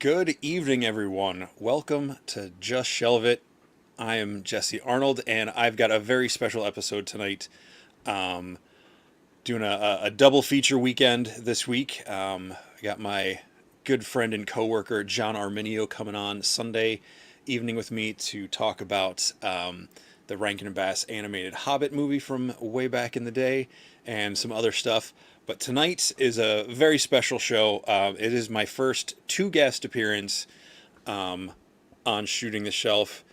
Good evening, everyone. Welcome to Just Shelve It. I am Jesse Arnold, and I've got a very special episode tonight. Doing a double feature weekend this week. I got my good friend and coworker John Arminio coming on Sunday evening with me to talk about the Rankin and Bass animated Hobbit movie from way back in the day and some other stuff. But tonight is a very special show. It is my first two guest appearance on Shooting the Shelf.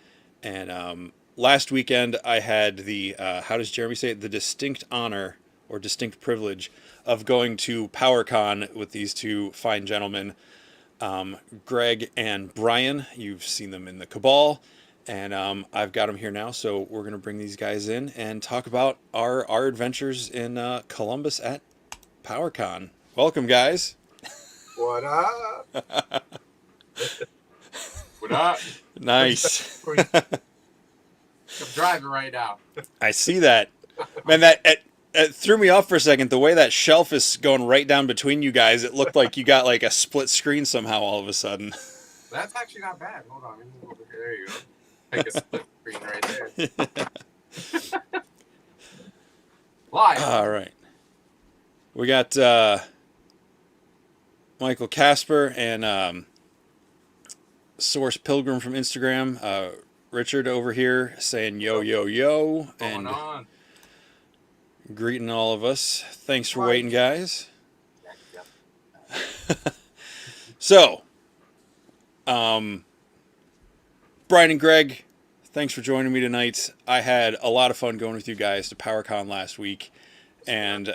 And last weekend I had the, how does Jeremy say it? The distinct honor or distinct privilege of going to PowerCon with these two fine gentlemen, Greg and Brian. You've seen them in the Cabal. And I've got them here now, so we're going to bring these guys in and talk about our adventures in Columbus at PowerCon. Welcome, guys. What up? What up? Nice. I'm driving right now. I see that. Man, that it threw me off for a second. The way that shelf is going right down between you guys, it looked like you got like a split screen somehow all of a sudden. That's actually not bad. Hold on. Let me move over here. There you go. Take a split screen right there. Live. All right. We got Michael Casper and Source Pilgrim from Instagram. Richard over here saying yo, yo, yo. And Going on. greeting all of us. Thanks for waiting, guys. So, Brian and Greg, thanks for joining me tonight. I had a lot of fun going with you guys to PowerCon last week. And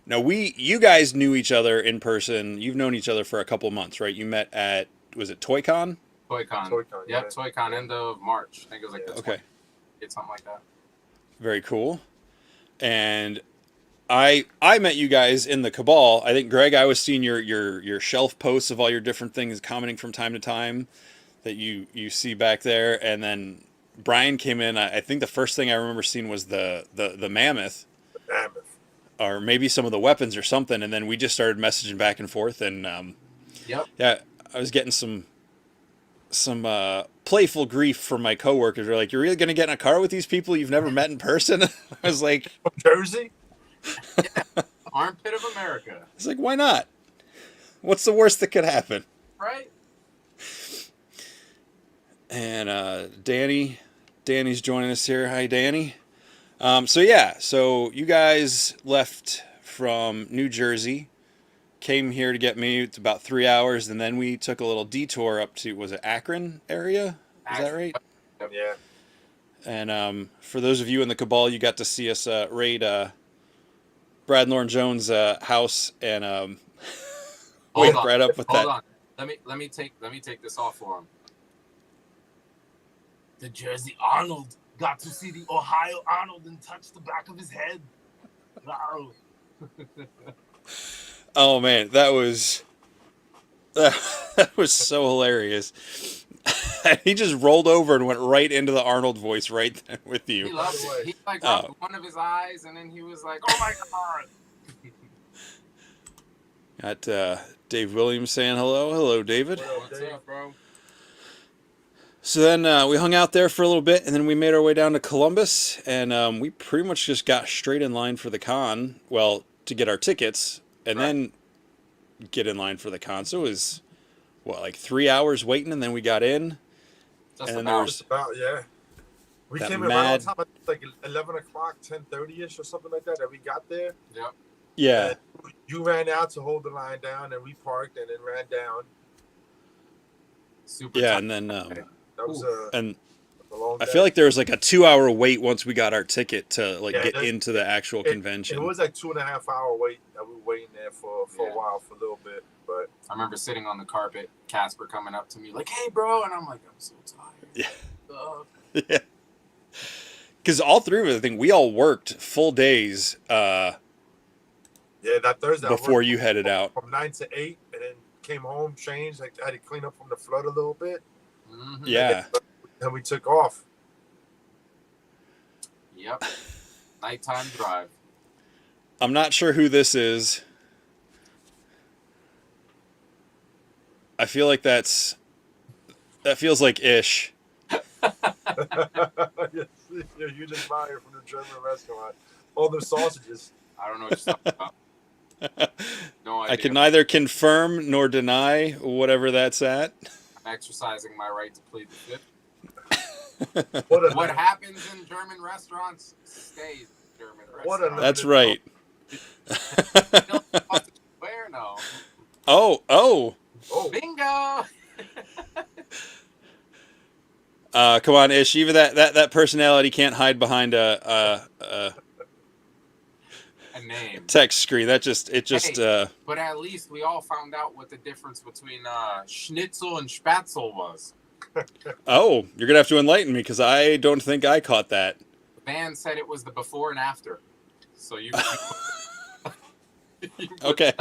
now you guys knew each other in person. You've known each other for a couple of months, right? You met at, was it ToyCon? ToyCon. Yep, Yeah. ToyCon, end of March. I think it was like the Okay. 20th, something like that. Very cool. And I met you guys in the Cabal. I think, Greg, I was seeing your shelf posts of all your different things commenting from time to time that you see back there. And then Brian came in. I think the first thing I remember seeing was the mammoth. Mammoth. Or maybe some of the weapons or something. And then we just started messaging back and forth. And Yep. yeah, I was getting some playful grief from my coworkers. They're like, "You're really gonna get in a car with these people you've never met in person?" I was like, From Jersey? Yeah. Armpit of America. "It's like, why not? What's the worst that could happen?" Right? And Danny's joining us here. Hi, Danny. So you guys left from New Jersey, came here to get me. It's about 3 hours, and then we took a little detour up to, was it Akron area? Is that right? Yeah. And for those of you in the Cabal, you got to see us raid Brad Lauren Jones' house and wake Brad up with that. Hold on. Let me take this off for him. The Jersey Arnold got to see the Ohio Arnold and touch the back of his head. Wow. Oh man, that was so hilarious. He just rolled over and went right into the Arnold voice right there with He you. loved it. He like rubbed one of his eyes, and then he was like, "Oh my god!" Got Dave Williams saying hello. Hello, David. What's up, bro? So then we hung out there for a little bit, and then we made our way down to Columbus, and we pretty much just got straight in line for the con. Well, to get our tickets, and then get in line for the con. So it was, what, like 3 hours waiting, and then we got in. Just And about. there's Yeah. We That came in right on mad- time at like 11 o'clock, 10:30ish or something like that, and we got there. Yep. yeah. And you ran out to hold the line down, and we parked and then ran down. Super. Yeah, tight. and then That was and a long I day. feel like there was like a 2 hour wait once we got our ticket to like Yeah, get that's- into the actual convention. It was like 2.5 hour wait that we were waiting there for Yeah. a while, for a little bit. But I remember sitting on the carpet, Casper coming up to me like, "Hey, bro," and I'm like, "I'm so tired." Yeah. Ugh. Yeah. Because all three of us, I think we all worked full days yeah, that Thursday I before worked you headed out. from 9 to 8, and then came home, changed. Like, I had to clean up from the flood a little bit. Mhm. Yeah. Then we took off. Yep. Nighttime drive. I'm not sure who this is. I feel like that feels like ish. Yes, you're a huge admirer from the German restaurant. All those sausages. I don't know what you're talking about. No idea. I can neither confirm nor deny whatever that's at. I'm exercising my right to plead the fifth. What happens in German restaurants stays in German restaurants. That's right. Where no? Oh. Bingo! Come on, Ish. Even that personality can't hide behind a name. text screen. But at least we all found out what the difference between schnitzel and spatzel was. Oh, you're gonna have to enlighten me because I don't think I caught that. The band said it was the before and after. So you okay.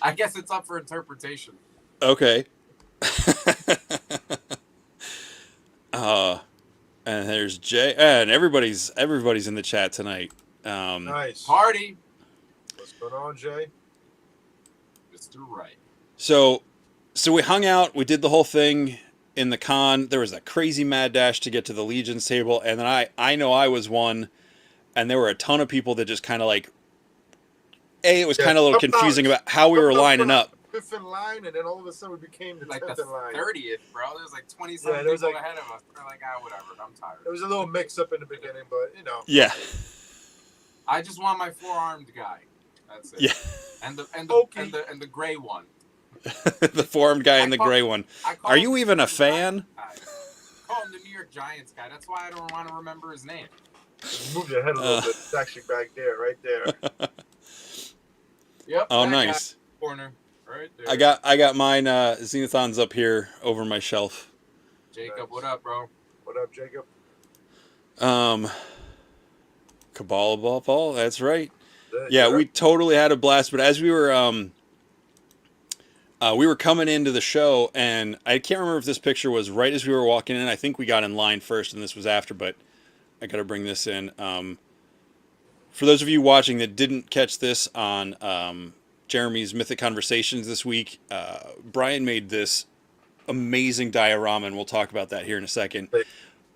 I guess it's up for interpretation. Okay. And there's Jay, and everybody's in the chat tonight. Nice party. What's going on, Jay? Mr. Right. So we hung out. We did the whole thing in the con. There was a crazy mad dash to get to the Legions table, and then I know I was one, and there were a ton of people that just kind of like. It was kind of a little confusing about how we were lining up. Fifth in line, and then all of a sudden we became the 10th in line. 30th, bro. There was like 27 people ahead of us. We're like, whatever. I'm tired. There was a little mix-up in the beginning, but, you know. Yeah. I just want my four-armed guy. That's it. Yeah. And the gray one. The four-armed guy and the gray one. Are you even a fan? I call him the New York Giants guy. That's why I don't want to remember his name. Move your head a little bit. It's actually back there, right there. Yep. Oh, nice. Corner. Right there. I got mine Xenothon's up here over my shelf. Jacob, Nice. what up, bro? What up, Jacob? Kabbalah ball, that's right. Yeah, we totally had a blast, but as we were coming into the show, and I can't remember if this picture was right as we were walking in. I think we got in line first and this was after, but I got to bring this in. For those of you watching that didn't catch this on Jeremy's Mythic Conversations this week, Brian made this amazing diorama, and we'll talk about that here in a second.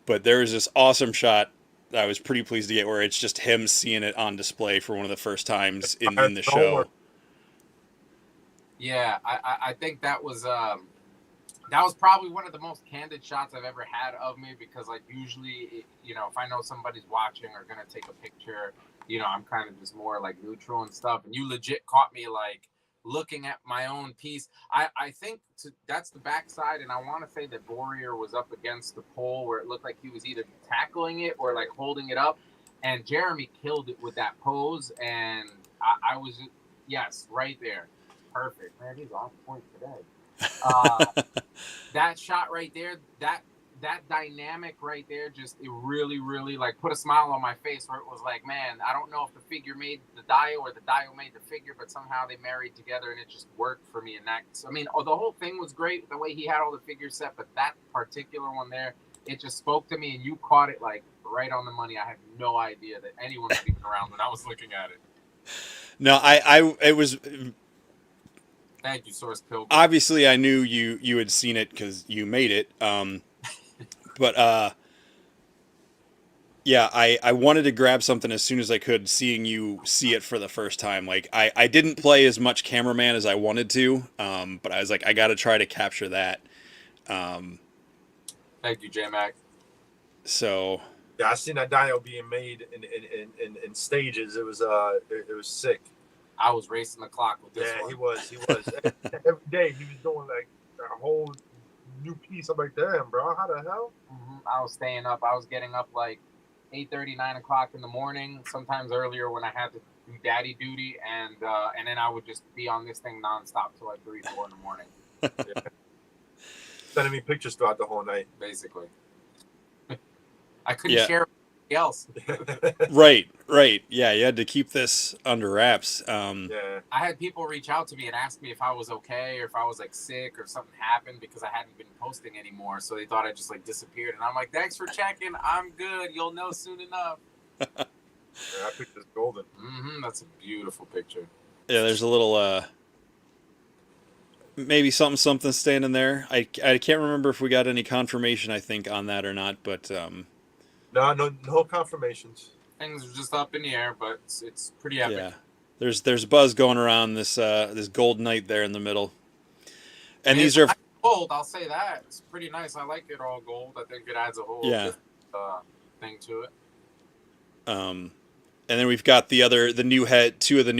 But there was this awesome shot that I was pretty pleased to get where it's just him seeing it on display for one of the first times in the show. Yeah, I think that was probably one of the most candid shots I've ever had of me, because like usually, if I know somebody's watching or gonna take a picture, I'm kind of just more like neutral and stuff. And you legit caught me like looking at my own piece. I think that's the backside, and I want to say that Warrior was up against the pole where it looked like he was either tackling it or like holding it up, and Jeremy killed it with that pose, and I was right there. Perfect, man. He's on point today. That shot right there, that dynamic right there, it really, really like put a smile on my face, where it was like, man, I don't know if the figure made the dio or the dio made the figure, but somehow they married together and it just worked for me. And the whole thing was great, the way he had all the figures set, but that particular one there, it just spoke to me, and you caught it like right on the money. I had no idea that anyone was even around when I was looking at it. No, it was. Thank you, Source Pilgrim. Obviously, I knew you had seen it because you made it. But I wanted to grab something as soon as I could, seeing you see it for the first time. Like I didn't play as much cameraman as I wanted to, but I was like, I got to try to capture that. Thank you, J-Mac. So yeah, I seen that dio being made in stages. It was sick. I was racing the clock with this one. He was. Every day he was doing like a whole new piece. I'm like, damn, bro, how the hell? Mm-hmm. I was staying up. I was getting up like 8:30, 9 o'clock in the morning. Sometimes earlier when I had to do daddy duty, and then I would just be on this thing nonstop till like 3, 4 in the morning. Yeah. Sending me pictures throughout the whole night, basically. I couldn't share with anybody else. Right. Yeah, you had to keep this under wraps. I had people reach out to me and ask me if I was okay or if I was like sick or something happened, because I hadn't been posting anymore. So they thought I just like disappeared. And I'm like, thanks for checking. I'm good. You'll know soon enough. That picture's golden. Mm-hmm. That's a beautiful picture. Yeah, there's a little maybe something standing there. I can't remember if we got any confirmation, I think, on that or not, but No confirmations. Things are just up in the air, but it's pretty epic. yeah. There's buzz going around this gold knight there in the middle. And these are gold, I'll say that. It's pretty nice. I like it all gold. I think it adds a whole different, thing to it. And then we've got two of the new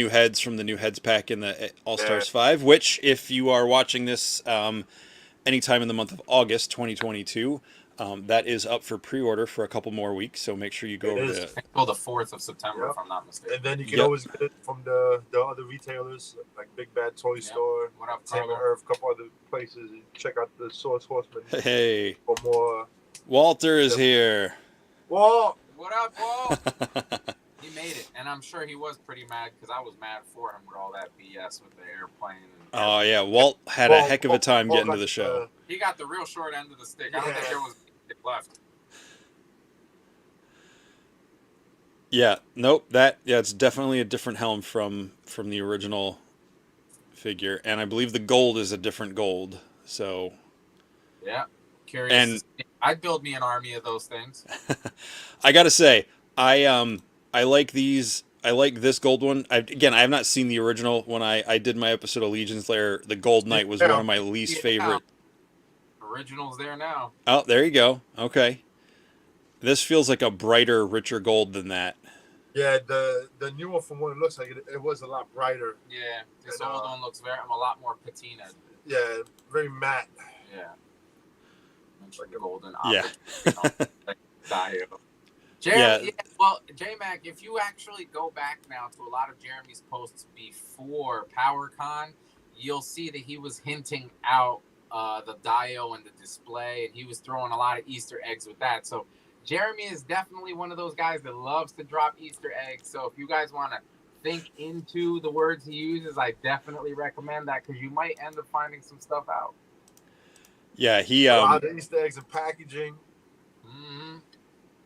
heads from the new heads pack in the All Stars 5, which, if you are watching this anytime in the month of August 2022, that is up for pre-order for a couple more weeks. So make sure you go over to until the 4th of September, if I'm not mistaken. And then you can always get it from the other retailers, like Big Bad Toy Store, What up, Taylor Carlo? Earth, a couple other places. And check out the Source Horseman Hey, for more. Walter is here. Whoa! What up, Walt? He made it, and I'm sure he was pretty mad because I was mad for him with all that BS with the airplane. Oh yeah, Walt had a heck of a time getting to the show. He got the real short end of the stick. I don't think there was a stick left. Yeah, nope. It's definitely a different helm from the original figure, and I believe the gold is a different gold. So yeah, curious. And I'd build me an army of those things. I gotta say, I like these. I like this gold one. I have not seen the original. When I did my episode of Legion's Lair, the Gold Knight was one of my least favorite. Original's there now. Oh, there you go. Okay. This feels like a brighter, richer gold than that. Yeah, the new one, from what it looks like, it was a lot brighter. Yeah, this old one looks a lot more patina. Yeah, very matte. Yeah. Like a golden Dio. Jeremy, well, J-Mac, if you actually go back now to a lot of Jeremy's posts before PowerCon, you'll see that he was hinting out the Dio and the display, and he was throwing a lot of Easter eggs with that. So Jeremy is definitely one of those guys that loves to drop Easter eggs. So if you guys want to think into the words he uses, I definitely recommend that because you might end up finding some stuff out. Yeah, a lot of Easter eggs and packaging. Mm-hmm.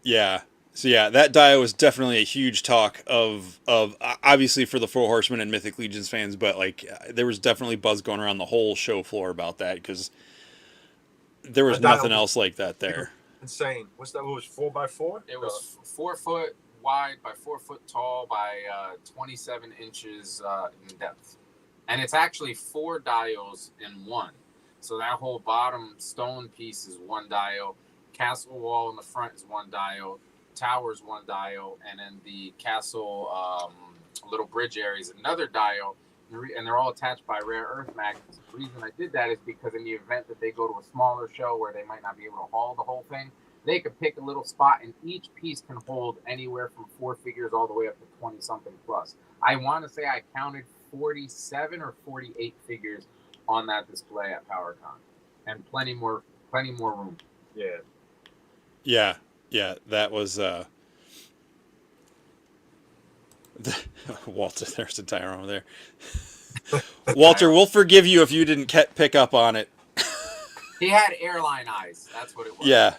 Yeah. So yeah, that Dio was definitely a huge talk of obviously for the Four Horsemen and Mythic Legions fans, but like there was definitely buzz going around the whole show floor about that because there was nothing else like that there. Insane. What's that? It was 4x4? It was 4 foot wide by 4 foot tall by 27 inches in depth, and it's actually 4 dials in one. So that whole bottom stone piece is 1 dial. Castle wall in the front is 1 dial. Tower's 1 dial, and then the castle little bridge area is another dial, and they're all attached by rare earth magnets. The reason I did that is because in the event that they go to a smaller show where they might not be able to haul the whole thing, they could pick a little spot, and each piece can hold anywhere from 4 figures all the way up to 20 something plus. I want to say I counted 47 or 48 figures on that display at PowerCon, and plenty more room. Yeah. Yeah, that was Walter. There's a diorama there. Walter, we'll forgive you if you didn't pick up on it. He had airline eyes. That's what it was. Yeah.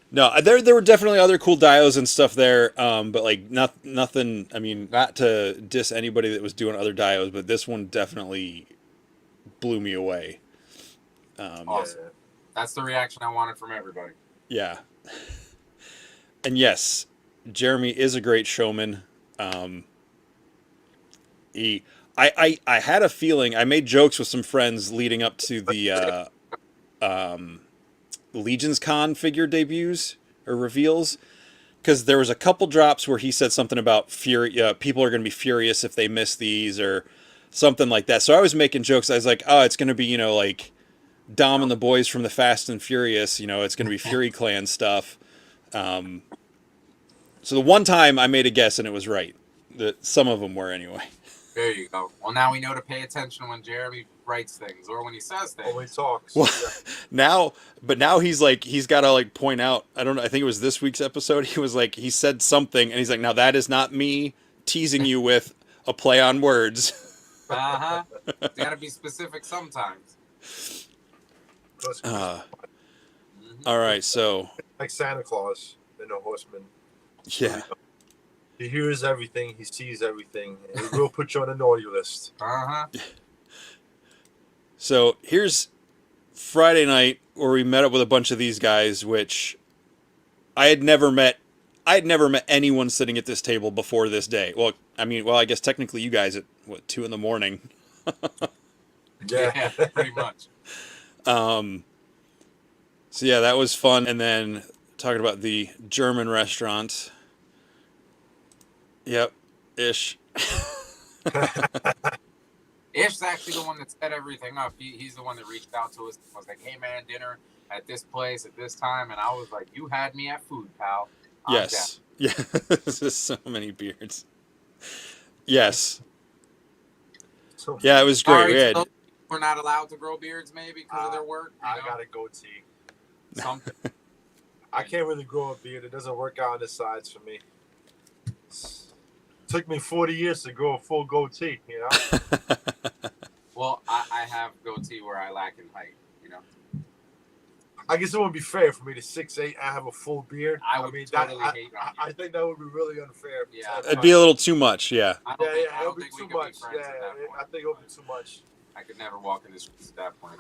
No, there were definitely other cool dios and stuff there, but like nothing. I mean, not to diss anybody that was doing other dios, but this one definitely blew me away. Awesome. That's the reaction I wanted from everybody. Yeah. And yes, Jeremy is a great showman. I had a feeling. I made jokes with some friends leading up to the LegionsCon figure debuts or reveals, because there was a couple drops where he said something about people are going to be furious if they miss these or something like that. So I was making jokes. I was like, oh, it's going to be like Dom and the boys from the Fast and Furious. It's going to be Fury Clan stuff. So the one time I made a guess and it was right. Some of them were anyway. There you go. Well, now we know to pay attention when Jeremy writes things or when he says things. Or when he talks. Well, now he's got to like point out. I don't know. I think it was this week's episode. He was like, he said something and he's like, now that is not me teasing you with a play on words. It's got to be specific sometimes. All right, so like Santa Claus in a Horseman. Yeah. He hears everything. He sees everything. It will put you on a naughty list. So here's Friday night where we met up with a bunch of these guys, which I had never met. I had never met anyone sitting at this table before this day. Well, I guess technically you guys at 2 a.m. Yeah, pretty much. So yeah, that was fun. And then talking about the German restaurant. Yep, Ish. Ish's actually the one that set everything up. He's the one that reached out to us and was like, hey, man, dinner at this place at this time. And I was like, you had me at food, pal. Yes. Yeah, there's so many beards. Yes. Yeah, it was great. We're not allowed to grow beards maybe because of their work. I got a goatee. Something. I can't really grow a beard. It doesn't work out on the sides for me. Took me 40 years to grow a full goatee, you know? Well, I have goatee where I lack in height, you know? I guess it wouldn't be fair for me to 6'8" and have a full beard. I would totally hate on you. I think that would be really unfair. Yeah. It'd be a little too much, yeah. It would be too much. Yeah, I think it would be too much. I could never walk in the streets at that point.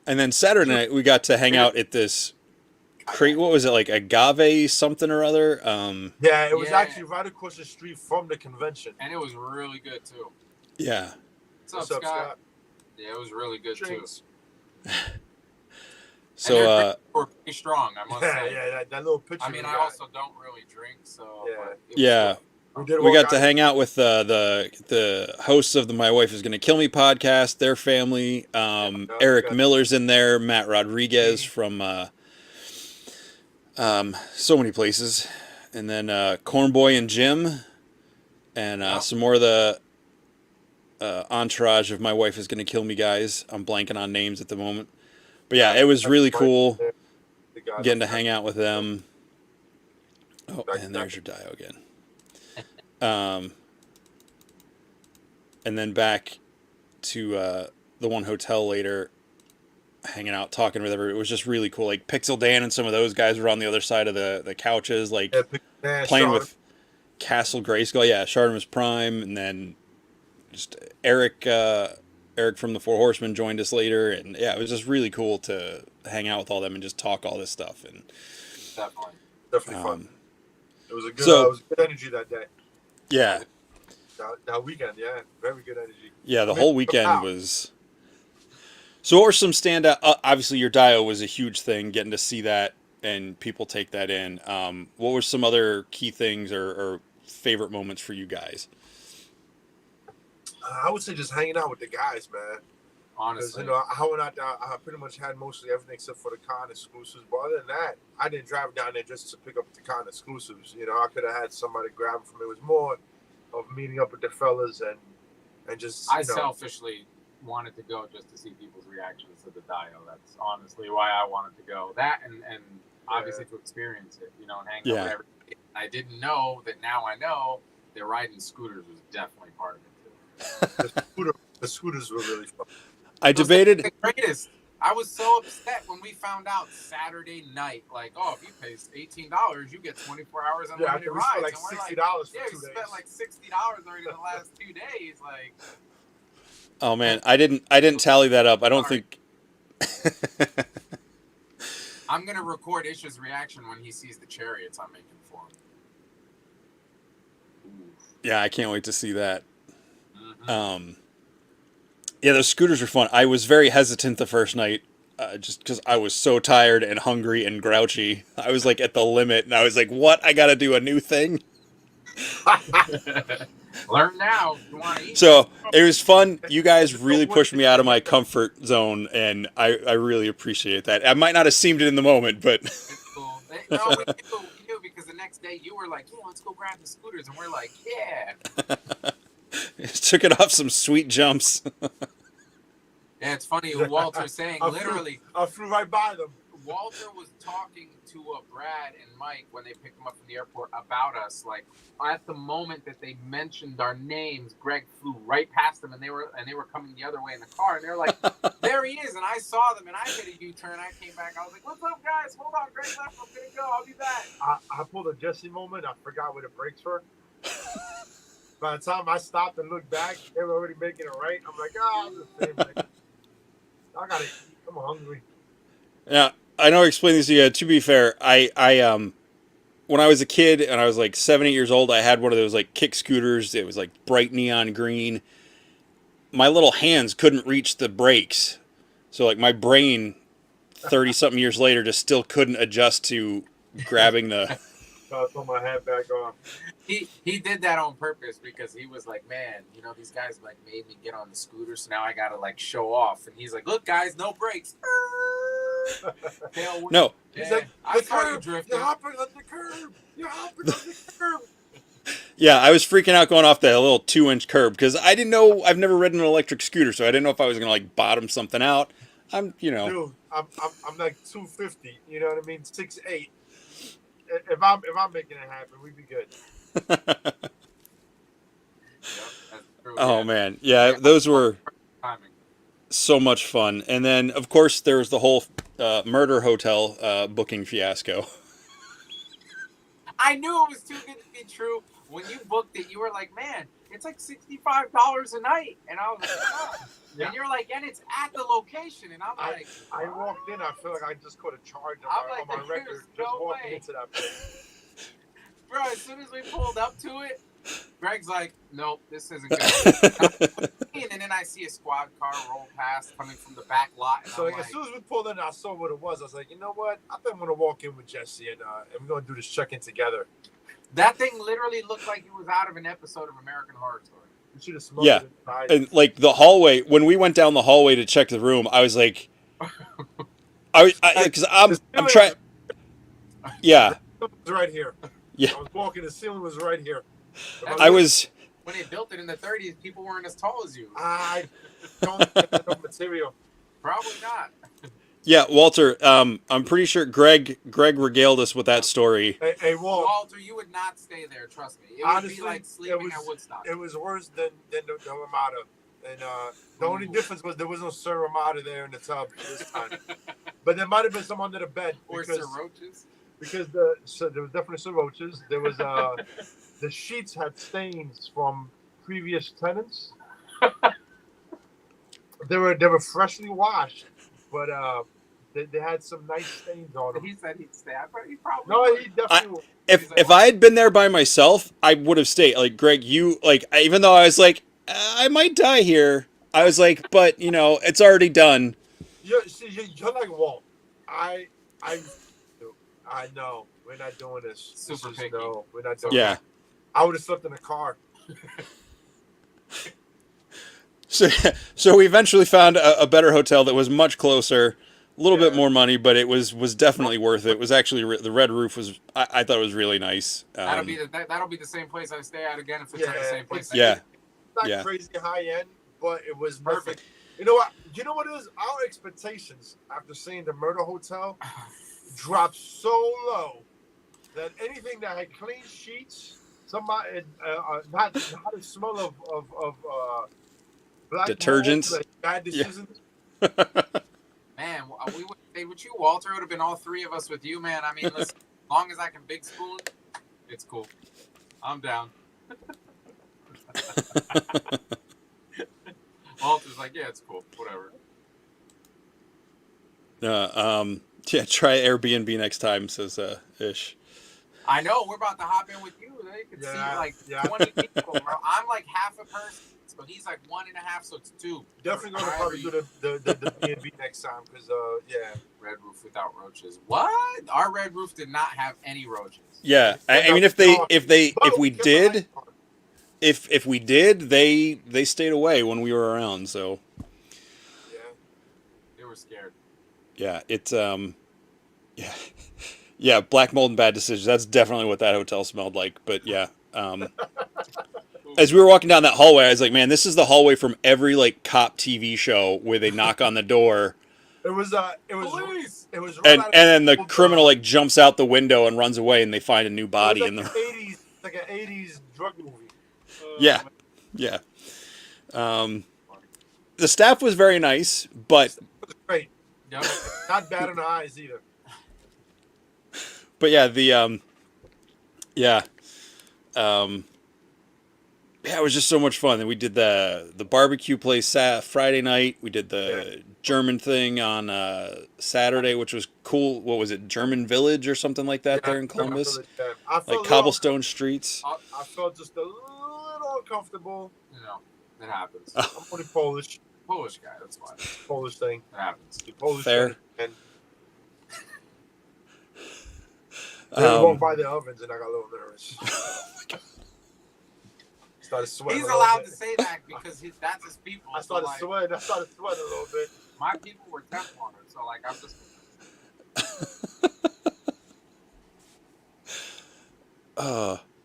And then Saturday night, we got to hang out at this what was it, like agave something or other? Yeah, it was actually right across the street from the convention. And it was really good, too. Yeah. What's up, Scott? Yeah, it was really good, Drinks. too. So, were pretty strong, I must say. Yeah, that little picture. I mean, I also don't really drink, so. Yeah. We got to hang out with the hosts of the My Wife Is Gonna Kill Me podcast, their family. Eric Miller's in there, Matt Rodriguez from so many places, and then Cornboy and Jim, and some more of the entourage of My Wife Is Gonna Kill Me guys. I'm blanking on names at the moment, but yeah, it was really cool getting to hang out with them. Oh, and there's your Dio again. And then back to the one hotel later, hanging out, talking with everybody. It was just really cool. Like Pixel Dan and some of those guys were on the other side of the couches, like playing with Castle Grayskull. Yeah, Shardimus Prime, and then just Eric from the Four Horsemen joined us later, and yeah, it was just really cool to hang out with all them and just talk all this stuff. And definitely fun. It was a good energy that day. Yeah. That weekend, yeah, very good energy. Yeah, the whole weekend was. So what were some standout? Obviously, your Dio was a huge thing, getting to see that and people take that in. What were some other key things or favorite moments for you guys? I would say just hanging out with the guys, man. Honestly, I pretty much had mostly everything except for the con exclusives. But other than that, I didn't drive down there just to pick up the con exclusives. You know, I could have had somebody grab them for me. It was more of meeting up with the fellas and just. I selfishly wanted to go just to see people's reactions to the Dio. That's honestly why I wanted to go. That and obviously to experience it, you know, and hang out with everybody. I didn't know that now I know that riding scooters was definitely part of it too. The scooters were really fun. I debated. The greatest. I was so upset when we found out Saturday night, like, oh, if you pay $18, you get 24 hours unlimited rides. Yeah, like $60 for 2 days. Yeah, we spent like $60 already the last 2 days. Like, oh man, I didn't tally that up. I don't think. I'm gonna record Ish's reaction when he sees the chariots I'm making for him. Yeah, I can't wait to see that. Mm-hmm. Yeah, those scooters were fun. I was very hesitant the first night, just because I was so tired and hungry and grouchy. I was like at the limit, and I was like, "What? I got to do a new thing." Learn now. If you want to eat. So it was fun. You guys really pushed me out of my comfort zone, and I really appreciate that. I might not have seemed it in the moment, but it's cool. No, we knew because the next day you were like, "Yeah, let's go grab the scooters," and we're like, "Yeah." Took it off some sweet jumps. Yeah, it's funny. Walter saying literally. I flew right by them. Walter was talking to Brad and Mike when they picked him up from the airport about us. Like at the moment that they mentioned our names, Greg flew right past them, and they were coming the other way in the car, and they're like, "There he is!" And I saw them, and I hit a U-turn. I came back. I was like, "What's up, guys? Hold on, Greg left. I'm gonna go. I'll be back." I pulled a Jesse moment. I forgot where the brakes were. By the time I stopped and looked back, they were already making it right. I'm like, I'm the same thing. I gotta eat. I'm hungry. Yeah, I know I explained this to you. To be fair, I when I was a kid and I was like 7, 8 years old, I had one of those like kick scooters. It was like bright neon green. My little hands couldn't reach the brakes, so like my brain, 30-something years later, just still couldn't adjust to grabbing the. So I put my hat back on. He did that on purpose because he was like, man, you know, these guys like made me get on the scooter, so now I gotta like show off. And he's like, look, guys, no brakes. No. He's Yeah, like, I the saw you curb. drifting. You're hopping on the curb. You're hopping on the curb. Yeah, I was freaking out going off that little 2-inch curb because I didn't know. I've never ridden an electric scooter, so I didn't know if I was gonna like bottom something out. Dude, I'm like 250. You know what I mean? 6'8". If I'm making it happen, we'd be good. Yep, that's true, Oh yeah. man, yeah, those were Timing. so much fun. And then of course there was the whole murder hotel booking fiasco. I knew it was too good to be true. When you booked it, you were like, man, it's like $65 a night. And I was like, oh. Yeah. And you're like, and it's at the location. And I'm like, I walked in. I feel like I just caught a charge I'm on my like, record there's just no walking way. into that place. bro, as soon as we pulled up to it, Greg's like, nope, this isn't good. And then I see a squad car roll past coming from the back lot. And So I'm like, as like, soon as we pulled in, I saw what it was. I was like, you know what? I think I'm gonna walk in with Jesse and we're gonna do this check-in together. that thing literally looked like it was out of an episode of American Horror Story. You should have smoked Yeah. it inside. And like the hallway, when we went down the hallway to check the room, I was like, because I'm trying. Yeah, It was right here. Yeah. I was walking. The ceiling was right here. I was. When they built it in the 30s, people weren't as tall as you. I don't get enough material. Probably not. Yeah, Walter. I'm pretty sure Greg regaled us with that story. Hey, Walt. Walter, you would not stay there. Trust me. It would Honestly, be like sleeping at Woodstock. It was worse than the Ramada. And the only difference was there was no Sir Ramada there in the tub this time. But there might have been some under the bed. Or Because, Sir Roaches. because there was definitely some roaches. There was the sheets had stains from previous tenants. They were freshly washed, but they had some nice stains on them. He said he'd stay. He probably No, would. he definitely would. If I had been there by myself, I would have stayed. Like Greg, you like even though I was like I might die here, I was like, but you know it's already done. You're like Walt. I know we're not doing this. Super this is, picky. no, we're not doing Yeah. this. I would have slept in a car. So we eventually found a better hotel that was much closer, a little bit more money, but it was definitely worth it. It was actually the red roof was I thought it was really nice. That'll be the same place I stay at again if it's at the same place. Yeah. Not Yeah. crazy high end, but it was Perfect. perfect. You know what? You know what it is? Our expectations after seeing the murder hotel dropped so low that anything that had clean sheets, somebody not a smell of black Detergents? mold, like bad decisions. Man, we would stay with you, Walter. It would have been all three of us with you, man. I mean, listen, as long as I can big spoon, it's cool. I'm down. Walter's like, yeah, it's cool. Whatever. Yeah, try Airbnb next time, says Ish. I know. We're about to hop in with you. They could see like 20 people, bro. I'm like half a person. So he's like 1.5, so it's 2. Definitely gonna probably do the B&B next time because Red roof without roaches. What? Our red roof did not have any roaches. Yeah, I mean if we did, they stayed away when we were around. So yeah, They were scared. yeah, it's yeah, black mold and bad decisions. That's definitely what that hotel smelled like. But yeah, as we were walking down that hallway, I was like, man, this is the hallway from every like cop TV show where they knock on the door. it was Police! it was And then the criminal like jumps out the window and runs away, and they find a new body like in the. like an 80s drug movie. Yeah. The staff was very nice, but It was great. Yep. Not bad in the eyes either. yeah, yeah, it was just so much fun. And we did the barbecue place Friday night. We did the German thing on Saturday, which was cool. What was it, German Village or something like that there in Columbus? I felt Like cobblestone streets. I felt just a little uncomfortable. You know, it happens. I'm only Polish. Polish guy, that's fine. Polish thing. It happens. The Polish Fair. thing. And they walked by the ovens, and I got a little nervous. Started sweating. He's allowed to say that because that's his people. I started sweating. I started sweating a little bit. My people were Tefloners, so like I'm just.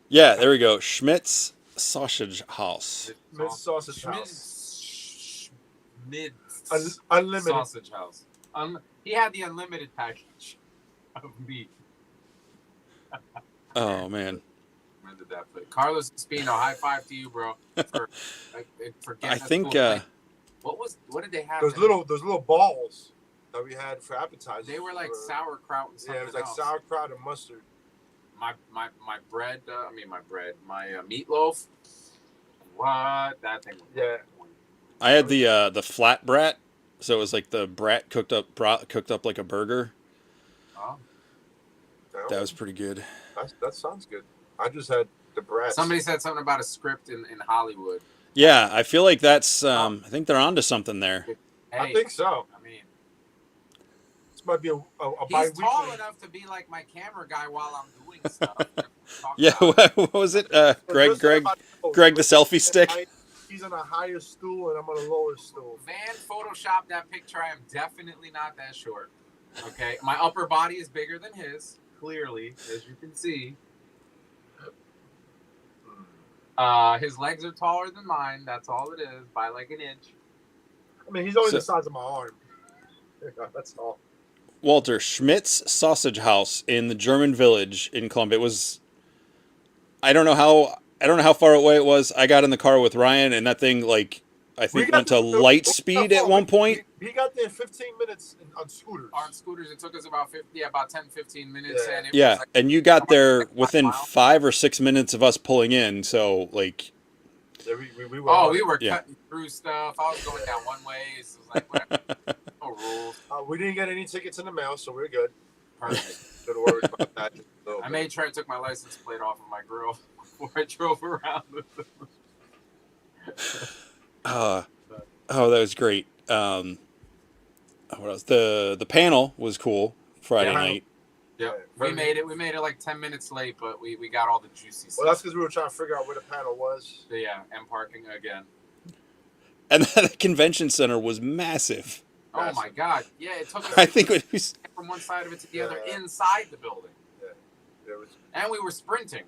Yeah, there we go. Schmidt's Sausage House. Schmidt's Sausage House. Schmidt's Unlimited. Sausage House. He had the unlimited package of meat. Oh man. When did that play? Carlos Espino, high five to you, bro. For getting I us think cool. What did they have? Those little balls that we had for appetizers. They were like sauerkraut and something. Yeah, it was like else. sauerkraut and mustard. My bread. My meatloaf. What that thing? Yeah. I had the flat brat, so it was like the brat cooked up like a burger. Oh. That was pretty good. That sounds good. I just had the brats. Somebody said something about a script in Hollywood. Yeah, I feel like that's. I think they're onto something there. Hey, I think so. I mean, this might be a he's bi-weekly. tall enough to be like my camera guy while I'm doing stuff. Yeah, what was it? Greg the selfie stick. He's on a higher stool and I'm on a lower stool. Van photoshopped that picture. I am definitely not that short. Okay, my upper body is bigger than his, clearly, as you can see. His legs are taller than mine. That's all it is, by like an inch. I mean, he's only the size of my arm. That's all. Walter, Schmidt's Sausage House in the German Village in Columbia. It was. I don't know how far away it was. I got in the car with Ryan, and that thing I think went to light speed at one point. He got there in 15 minutes on scooters. On scooters, it took us about 10, 15 minutes. Yeah. And it was like, and you got there within 5 or 6 minutes of us pulling in. So Yeah, we were. We were cutting through stuff. I was going down one way. So it was like whatever. No rules. We didn't get any tickets in the mail, so we're good. Perfect. Don't worry about that. I made sure I took my license plate off of my grill before I drove around with it. That was great. What else? The panel was cool Friday night. Yeah, we made it like 10 minutes late, but we got all the juicy stuff. Well, that's because we were trying to figure out where the panel was. Yeah, and parking again. And the convention center was massive. Oh my God! Yeah, it took us. I think it was from one side of it to the other inside the building. Yeah, and we were sprinting.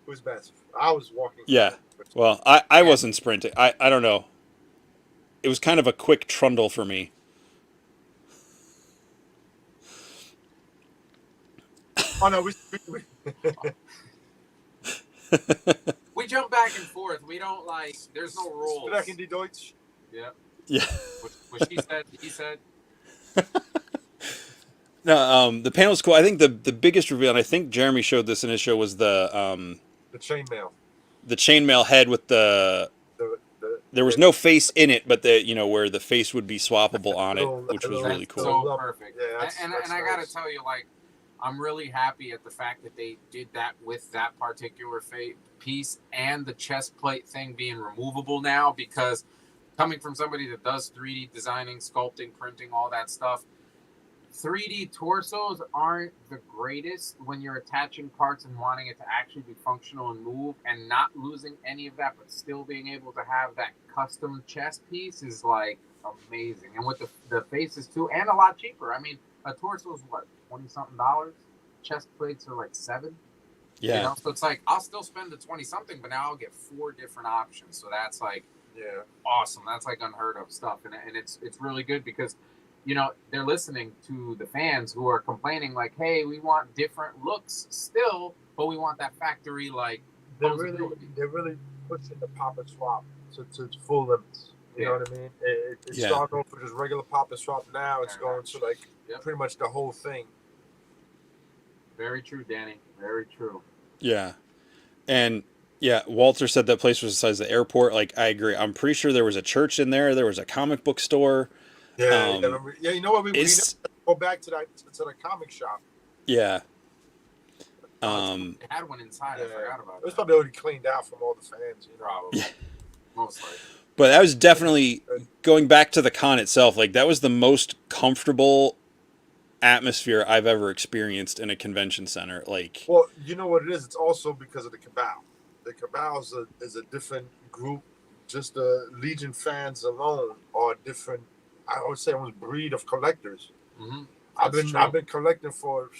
It was massive. I was walking. Yeah. Well, I wasn't sprinting. I don't know. It was kind of a quick trundle for me. Oh no, we we jump back and forth. We don't there's no rules. Sprechen die Deutsch? Yeah. What she said, he said. No, the panel's cool. I think the biggest reveal, and I think Jeremy showed this in his show, was the chainmail. The chainmail head with there was no face in it, but where the face would be swappable on it, which was really cool. So perfect. Yeah, and I gotta tell you, I'm really happy at the fact that they did that with that particular piece and the chest plate thing being removable now, because coming from somebody that does 3D designing, sculpting, printing, all that stuff, 3D torsos aren't the greatest when you're attaching parts and wanting it to actually be functional and move, and not losing any of that, but still being able to have that custom chest piece is amazing. And with the faces too, and a lot cheaper. I mean, a torso is what, $20-something? Chest plates are $7. Yeah. So it's I'll still spend the 20-something, but now I'll get 4 different options. So that's awesome. That's unheard of stuff, and it's really good because they're listening to the fans who are complaining hey, we want different looks still, but we want that factory they're really pushing the pop and swap to its full limits. You know what I mean? It's starting off with just regular pop and swap. Now it's going to pretty much the whole thing. Very true, Danny. Very true. Yeah, and Yeah, Walter said that place was the size of the airport. Like, I agree. I'm pretty sure there was a church in there. There was a comic book store. Yeah, yeah. You know what? We never It's go back to the comic shop. yeah. They had one inside. I forgot about It was that. probably already cleaned out from all the fans. You know, Probably. Most likely. But that was definitely going back to the con itself. Like, that was the most comfortable atmosphere I've ever experienced in a convention center. Like, well, you know what it is? It's also because of the cabal. The cabal is a different group. Just the Legion fans alone are different. I would say almost breed of collectors. Mm-hmm. I've been collecting for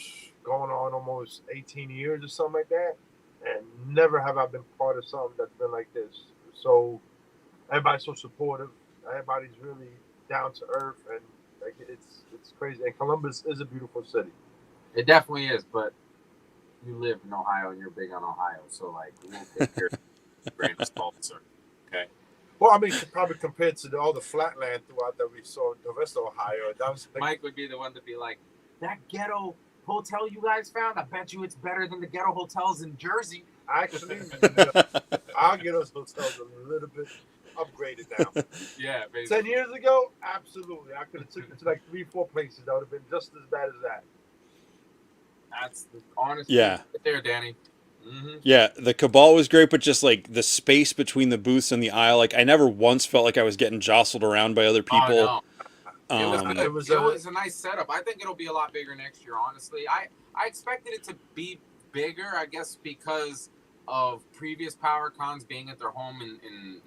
going on almost 18 years or something like that, and never have I been part of something that's been like this. So everybody's so supportive. Everybody's really down to earth, and like it's crazy. And Columbus is a beautiful city. It definitely is, but you live in Ohio and you're big on Ohio, so like we'll take your grain of salt, sir. Okay. Well, I mean, probably compared to all the flatland throughout that we saw in the rest of Ohio, that was like, Mike would be the one to be like, that ghetto hotel you guys found, I bet you it's better than the ghetto hotels in Jersey. actually, our ghetto hotels a little bit upgraded now. Yeah, basically. 10 years ago, absolutely. I could have took it to like 3-4 places that would have been just as bad as that. That's the honest Yeah. truth right there, Danny. Mm-hmm. yeah, the cabal was great, but just like the space between the booths and the aisle, like I never once felt like I was getting jostled around by other people. Oh, no. It was a nice setup. I think it'll be a lot bigger next year, honestly. I expected it to be bigger, I guess, because of previous PowerCons being at their home in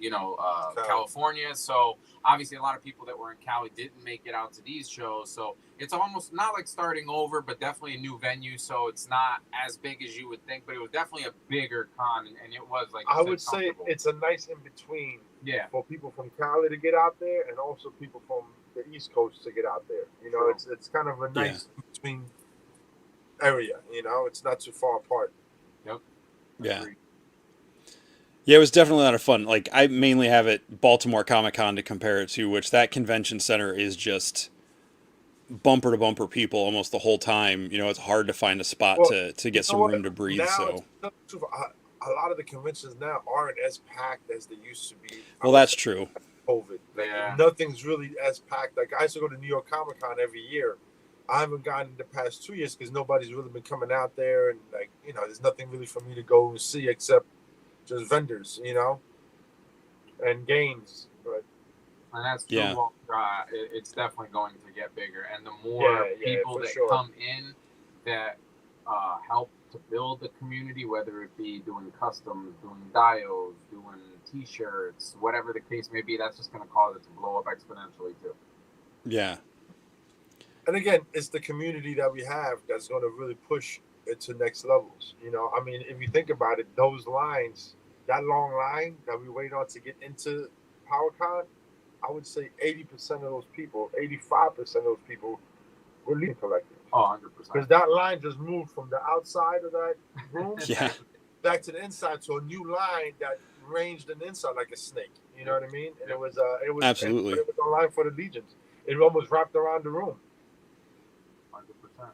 California. So obviously a lot of people that were in Cali didn't make it out to these shows. So it's almost not like starting over, but definitely a new venue. So it's not as big as you would think, but it was definitely a bigger con, and it was like I would say it's a nice in between. Yeah. For people from Cali to get out there, and also people from the East Coast to get out there. You know, it's kind of a nice in between area. You know, it's not too far apart. Yep. Yeah. Yeah, it was definitely a lot of fun. Like, I mainly have it Baltimore Comic Con to compare it to, which that convention center is just bumper to bumper people almost the whole time. You know, it's hard to find a spot to get some room to breathe. Now, so a lot of the conventions now aren't as packed as they used to be. Well, that's true. COVID. Like, nothing's really as packed. Like, I used to go to New York Comic Con every year. I haven't gone in the past 2 years because nobody's really been coming out there, and like, you know, there's nothing really for me to go and see except just vendors, you know, and games. But and that's true. Yeah. It's definitely going to get bigger, and the more people that come in that help to build the community, whether it be doing customs, doing dials, doing T-shirts, whatever the case may be, that's just going to cause it to blow up exponentially too. Yeah. And again, it's the community that we have that's going to really push it to next levels. You know, I mean, if you think about it, those lines, that long line that we wait on to get into PowerCon, I would say 80% of those people, 85% of those people were Legion collectors. Oh, 100%. Because that line just moved from the outside of that room back to the inside to a new line that ranged in the inside like a snake. You know what I mean? And it was absolutely. It was a line for the Legions. It almost wrapped around the room. 100%.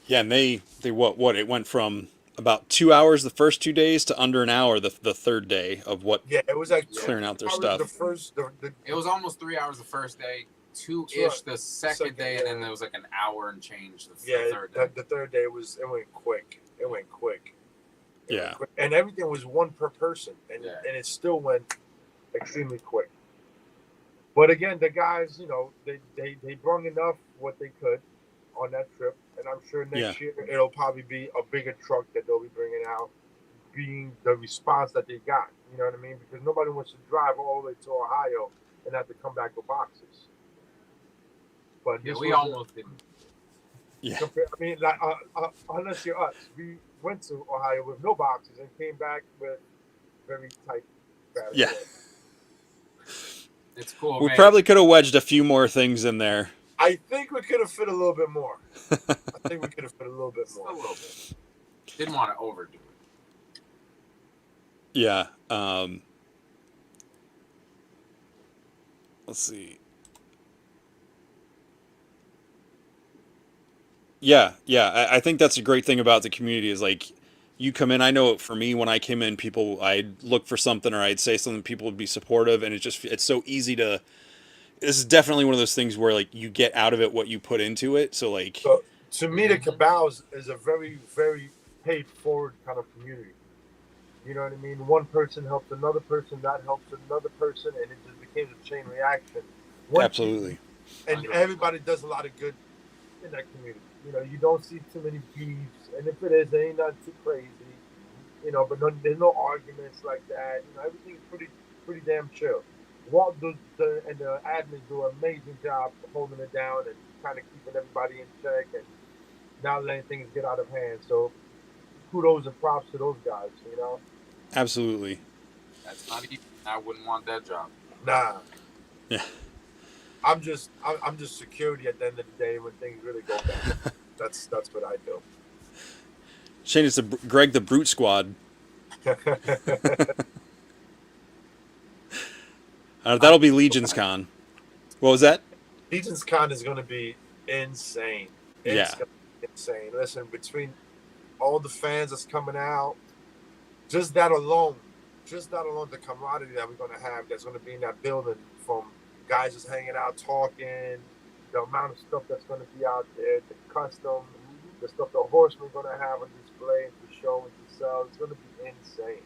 Yeah, and they what it went from about 2 hours the first 2 days to under an hour the third day of what. Yeah, it was like clearing out their stuff. It was almost 3 hours the first day, 2-ish the second day, and then there was like an hour and change the third day. The third day it went quick. It went quick. And everything was one per person, and it still went extremely quick. But again, the guys, you know, they brought enough what they could on that trip, and I'm sure next year it'll probably be a bigger truck that they'll be bringing out, being the response that they got. You know what I mean? Because nobody wants to drive all the way to Ohio and have to come back with boxes. But we almost didn't. Yeah. I mean, like, unless you're us, we went to Ohio with no boxes and came back with very tight bags. Yeah. It's cool. We probably could have wedged a few more things in there. I think we could have fit a little bit more. A little bit. Didn't want to overdo it. Yeah. Let's see. Yeah. I think that's a great thing about the community is like you come in. I know for me, when I came in, I'd look for something or I'd say something, people would be supportive, and it's so easy to. This is definitely one of those things where like you get out of it what you put into it. So like, So to me, the cabals is a very, very paid forward kind of community. You know what I mean? One person helps another person, that helps another person, and it just became a chain reaction. absolutely. And everybody does a lot of good in that community. You know, you don't see too many beefs, and if it is, it ain't not too crazy. You know, but there's no arguments like that. You know, everything's pretty damn chill. Walt and the admins do an amazing job holding it down and kind of keeping everybody in check and not letting things get out of hand. So kudos and props to those guys. You know. Absolutely. That's not easy. I wouldn't want that job. Nah. Yeah. I'm just security at the end of the day when things really go bad. That's what I do. Shane, it's Greg the Brute Squad. That'll be LegionsCon. What was that? LegionsCon is going to be insane. It's going to be insane. Listen, between all the fans that's coming out, just that alone, the camaraderie that we're going to have that's going to be in that building, from guys just hanging out, talking, the amount of stuff that's going to be out there, the custom, the stuff the horsemen are going to have on display and to show and to sell. It's going to be insane.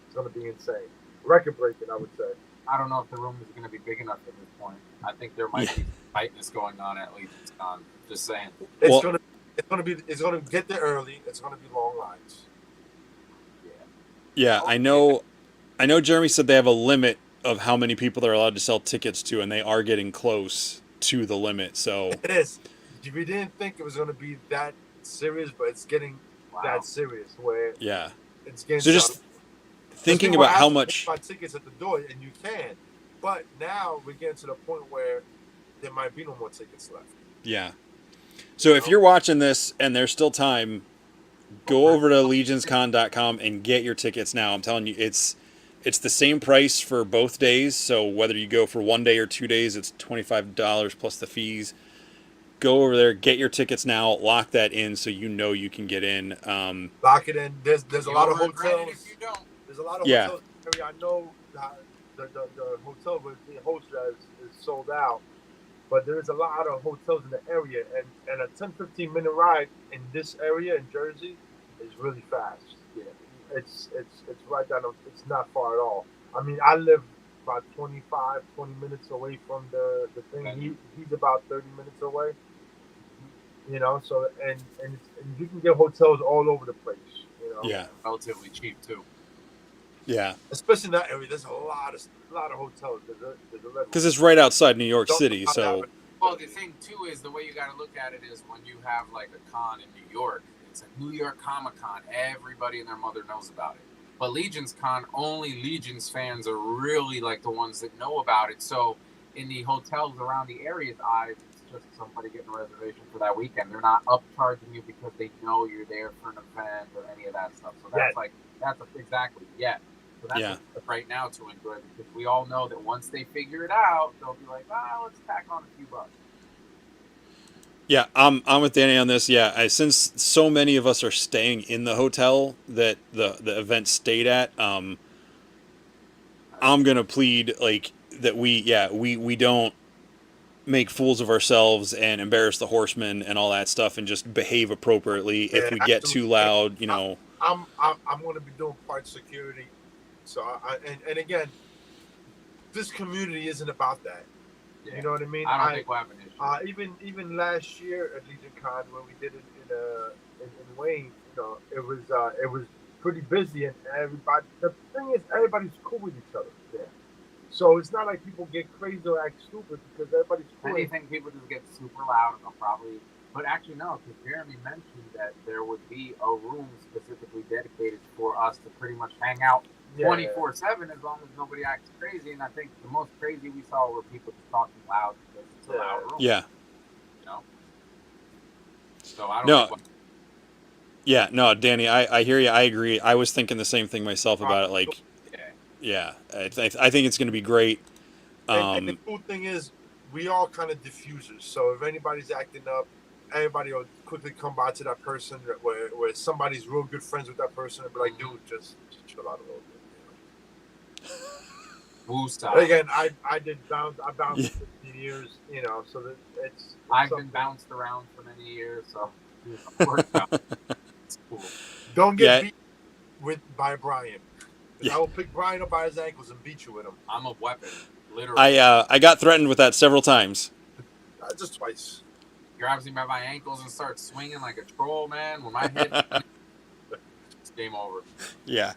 It's going to be insane. Record breaking, I would say. I don't know if the room is going to be big enough at this point. I think there might be tightness going on at LegionsCon. Just saying. It's going to get there early. It's going to be long lines. Yeah, I know Jeremy said they have a limit of how many people they're allowed to sell tickets to, and they are getting close to the limit. So it is. We didn't think it was going to be that serious, but it's getting that serious. Where it's getting. So just thinking about how much buy tickets at the door, and you can, but now we're getting to the point where there might be no more tickets left. Yeah. So if you're watching this and there's still time, go over to legionscon.com and get your tickets now. I'm telling you, it's the same price for both days. So whether you go for 1 day or 2 days, it's $25 plus the fees. Go over there, get your tickets now, lock that in so you know you can get in. Lock it in. There's a lot of hotels. If you don't. There's a lot of hotels. I know the hotel with the host is sold out, but there's a lot of hotels in the area, and a 10-15 minute ride in this area in Jersey is really fast. Yeah, it's right down. It's not far at all. I mean, I live about 20 minutes away from the thing. He's about 30 minutes away. You know, so and you can get hotels all over the place. You know, relatively cheap too. Yeah, especially in that area. There's a lot of hotels. Because it's right outside New York City. So, well, the thing too is the way you got to look at it is when you have like a con in New York, it's a New York Comic-Con. Everybody and their mother knows about it. But LegionsCon, only Legions fans are really like the ones that know about it. So in the hotels around the area's eyes, it's just somebody getting a reservation for that weekend. They're not upcharging you because they know you're there for an event or any of that stuff. So that's exactly. So that's right now to enjoy, because we all know that once they figure it out, they'll be like, let's tack on a few bucks. Yeah, I'm with Danny on this. Yeah, since so many of us are staying in the hotel that the event stayed at, I'm gonna plead like that we don't make fools of ourselves and embarrass the horsemen and all that stuff, and just behave appropriately. If we get too loud, you know. I'm going to be doing part security. So and again, this community isn't about that. Yeah. You know what I mean? I don't think we'll have an issue. Even last year at LegionCon when we did it in Wayne, you know, it was pretty busy, and everybody. The thing is, everybody's cool with each other. Yeah. So it's not like people get crazy or act stupid because everybody's cool. I think people just get super loud and they'll probably. But actually, no, because Jeremy mentioned that there would be a room specifically dedicated for us to pretty much hang out 24/7 as long as nobody acts crazy. And I think the most crazy we saw were people just talking loud because it's a loud room. Yeah. You know? So I don't know. Yeah, no, Danny, I hear you. I agree. I was thinking the same thing myself about it. Like, I think it's going to be great. And the cool thing is, we all kind of diffusers. So if anybody's acting up, everybody will quickly come by to that person where somebody's real good friends with that person and be like, dude, just chill out a little bit. Woosah. But again, I bounced Yeah. for 15 years, you know, so that it's I've something. been bounced around for many years, so it works out. It's cool. Don't Yeah. get beat by Brian. Yeah. I will pick Brian up by his ankles and beat you with him. I'm a weapon, literally. I got threatened with that several times. Just twice. Grabs me by my ankles and starts swinging like a troll, man. When my head, it's game over. Yeah.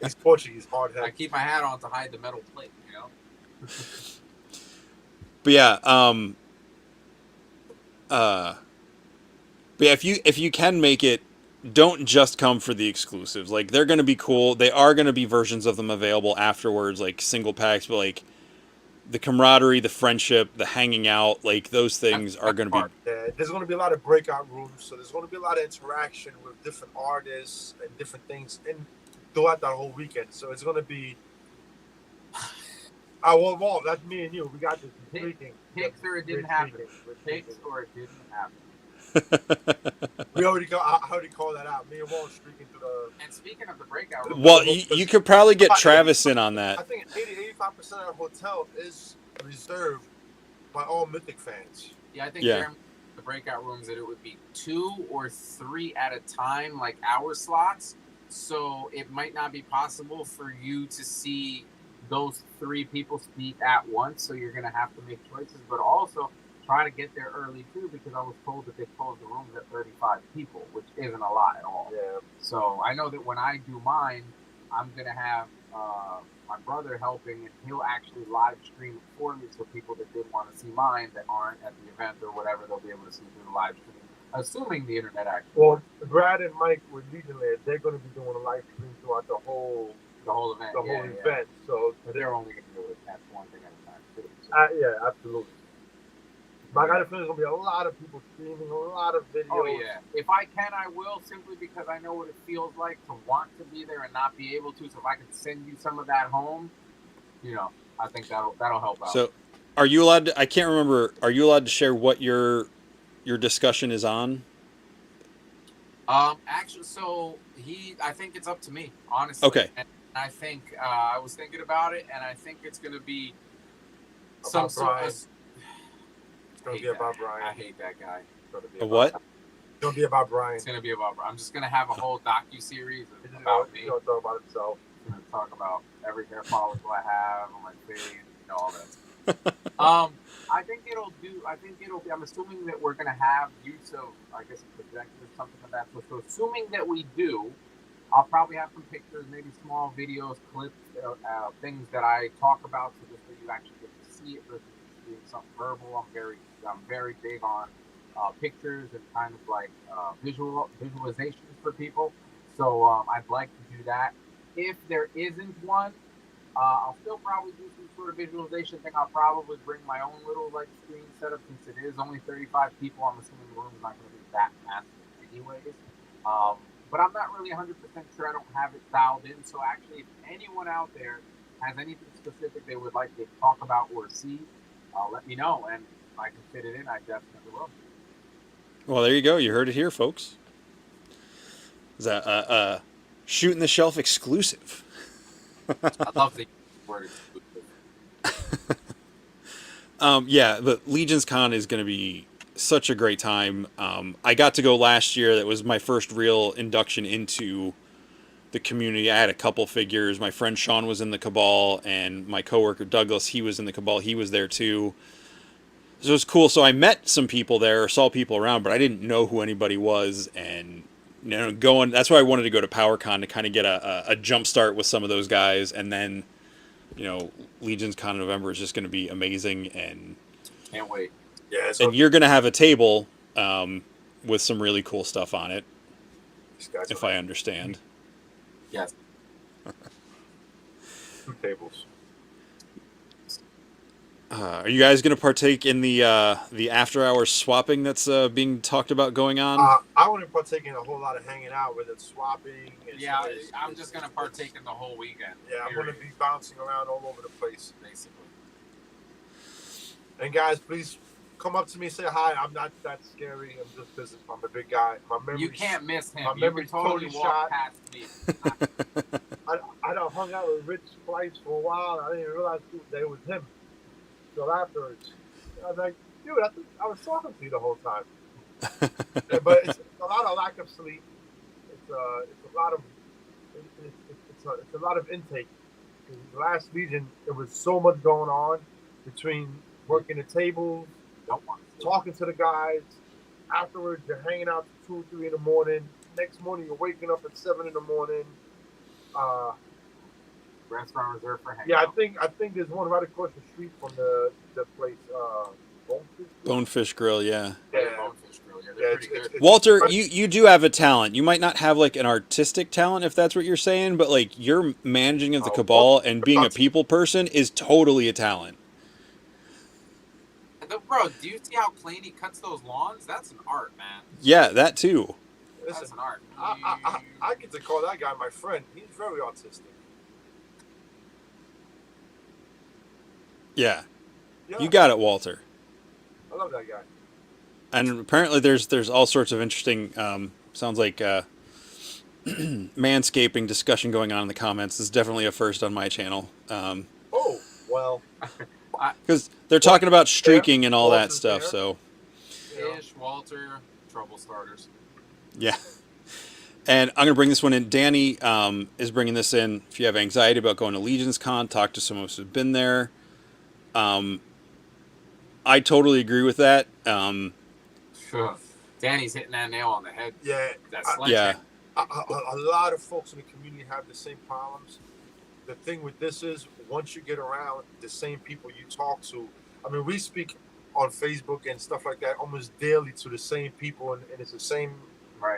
He's Portuguese, hard head. I keep my hat on to hide the metal plate, you know. But yeah, if you can make it, don't just come for the exclusives. Like, they're going to be cool. They are going to be versions of them available afterwards, like single packs, but like the camaraderie, the friendship, the hanging out, like those things are going to be. Yeah, there's going to be a lot of breakout rooms, so there's going to be a lot of interaction with different artists and different things throughout that whole weekend. So it's going to be. Well, that's me and you. We got this freaking. Picks or it didn't happen. Picks or it didn't happen. We already call that out. Me and Walt streaking through the. And speaking of the breakout room, Well, you could probably get Travis in on I that. think 80-85% of the hotel is reserved by all Mythic fans. yeah, I think Yeah. Jeremy, the breakout rooms that it would be 2 or 3 at a time, like hour slots. So it might not be possible for you to see those 3 people speak at once. So you're gonna have to make choices, but also try to get there early too, because I was told that they closed the rooms at 35 people, which isn't a lot at all. Yeah. So I know that when I do mine, I'm gonna have my brother helping, and he'll actually live stream it for me, so people that did want to see mine that aren't at the event or whatever, they'll be able to see through the live stream, assuming the internet actually. Well, Brad and Mike with Legion Land, they're going to be doing a live stream throughout the whole event. event. So But they're only gonna do it at one thing at a time too. So. yeah, absolutely. But I got a feeling there's going to be a lot of people streaming, a lot of videos. Oh yeah. If I can, I will, simply because I know what it feels like to want to be there and not be able to. So if I can send you some of that home, you know, I think that'll help out. So, are you allowed to? I can't remember. Are you allowed to share what your discussion is on? Actually, so I think it's up to me, honestly. Okay. And I think I was thinking about it, and I think it's gonna be About some Brian. sort of. It's going to be about Brian. I hate that guy. It's gonna be A about- what? It's going to be about Brian. It's gonna be about. I'm just gonna have a whole docu-series He's about me. going to talk about himself. I'm gonna talk about every hair follicle I have on my face, all that. I think it'll be. I'm assuming that we're gonna have use of, I guess, a projector or something of that. So assuming that we do, I'll probably have some pictures, maybe small videos, clips, things that I talk about, so just so you actually get to see it versus just being something verbal. I'm very big on pictures and kind of like visualizations for people. So I'd like to do that. If there isn't one, I'll still probably do some sort of visualization thing. I'll probably bring my own little like screen setup, since it is only 35 people. I'm assuming the room's not going to be that massive anyways. But I'm not really 100% sure. I don't have it dialed in. So actually, if anyone out there has anything specific they would like to talk about or see, let me know, and if I can fit it in, I definitely will. Well, there you go. You heard it here, folks. Is that shooting the shelf exclusive? I love the word exclusive. Yeah, but LegionsCon is going to be such a great time. I got to go last year. That was my first real induction into the community. I had a couple figures. My friend Sean was in the Cabal, and my coworker Douglas, he was in the Cabal. He was there too. So it was cool. So I met some people there, saw people around, but I didn't know who anybody was. And going. That's why I wanted to go to PowerCon, to kind of get a jump start with some of those guys, and then LegionsCon in November is just going to be amazing, and Can't wait. Yeah, so and you're going to have a table with some really cool stuff on it, these guys if are I understand. Yes. 2 tables. Are you guys going to partake in the after-hours swapping that's being talked about going on? I want to partake in a whole lot of hanging out with it, swapping. I'm just gonna partake in the whole weekend. Yeah, I'm going to period, be bouncing around all over the place. basically. And guys, please come up to me and say hi. I'm not that scary. I'm just because I'm a big guy. My memory. You can't miss him. My You memory's can totally totally walk shot. past me. I done hung out with Rich Splice for a while. I didn't even realize that it was him. So afterwards, I was like, dude, I was talking to you the whole time. Yeah, but it's a lot of lack of sleep. It's a lot of it's a lot of intake. The last Legion, there was so much going on between working the tables, talking to the guys. Afterwards, you're hanging out till 2 or 3 in the morning. Next morning, you're waking up at 7 in the morning. Restaurant reserved for hanging Yeah, out. I think there's one right across the street from the place. Bonefish Grill, yeah. Yeah, Bonefish Grill. Yeah, they're pretty good. Walter, you do have a talent. You might not have like an artistic talent, if that's what you're saying, but like your managing of the cabal and being a people person is totally a talent. Bro, do you see how clean he cuts those lawns? That's an art, man. Yeah, that too. That's an art. I get to call that guy my friend. He's very autistic. Yeah. You got it, Walter. I love that guy. And apparently there's all sorts of interesting, sounds like manscaping discussion going on in the comments. This is definitely a first on my channel. Oh, well. Because they're talking about streaking and all that stuff, so. Ish, Walter, trouble starters. Yeah. And I'm going to bring this one in. Danny is bringing this in. If you have anxiety about going to LegionsCon, talk to someone who's been there. I totally agree with that. Danny's hitting that nail on the head. Yeah. Yeah. A lot of folks in the community have the same problems. The thing with this is, once you get around the same people you talk to, I mean, we speak on Facebook and stuff like that almost daily to the same people, and it's the same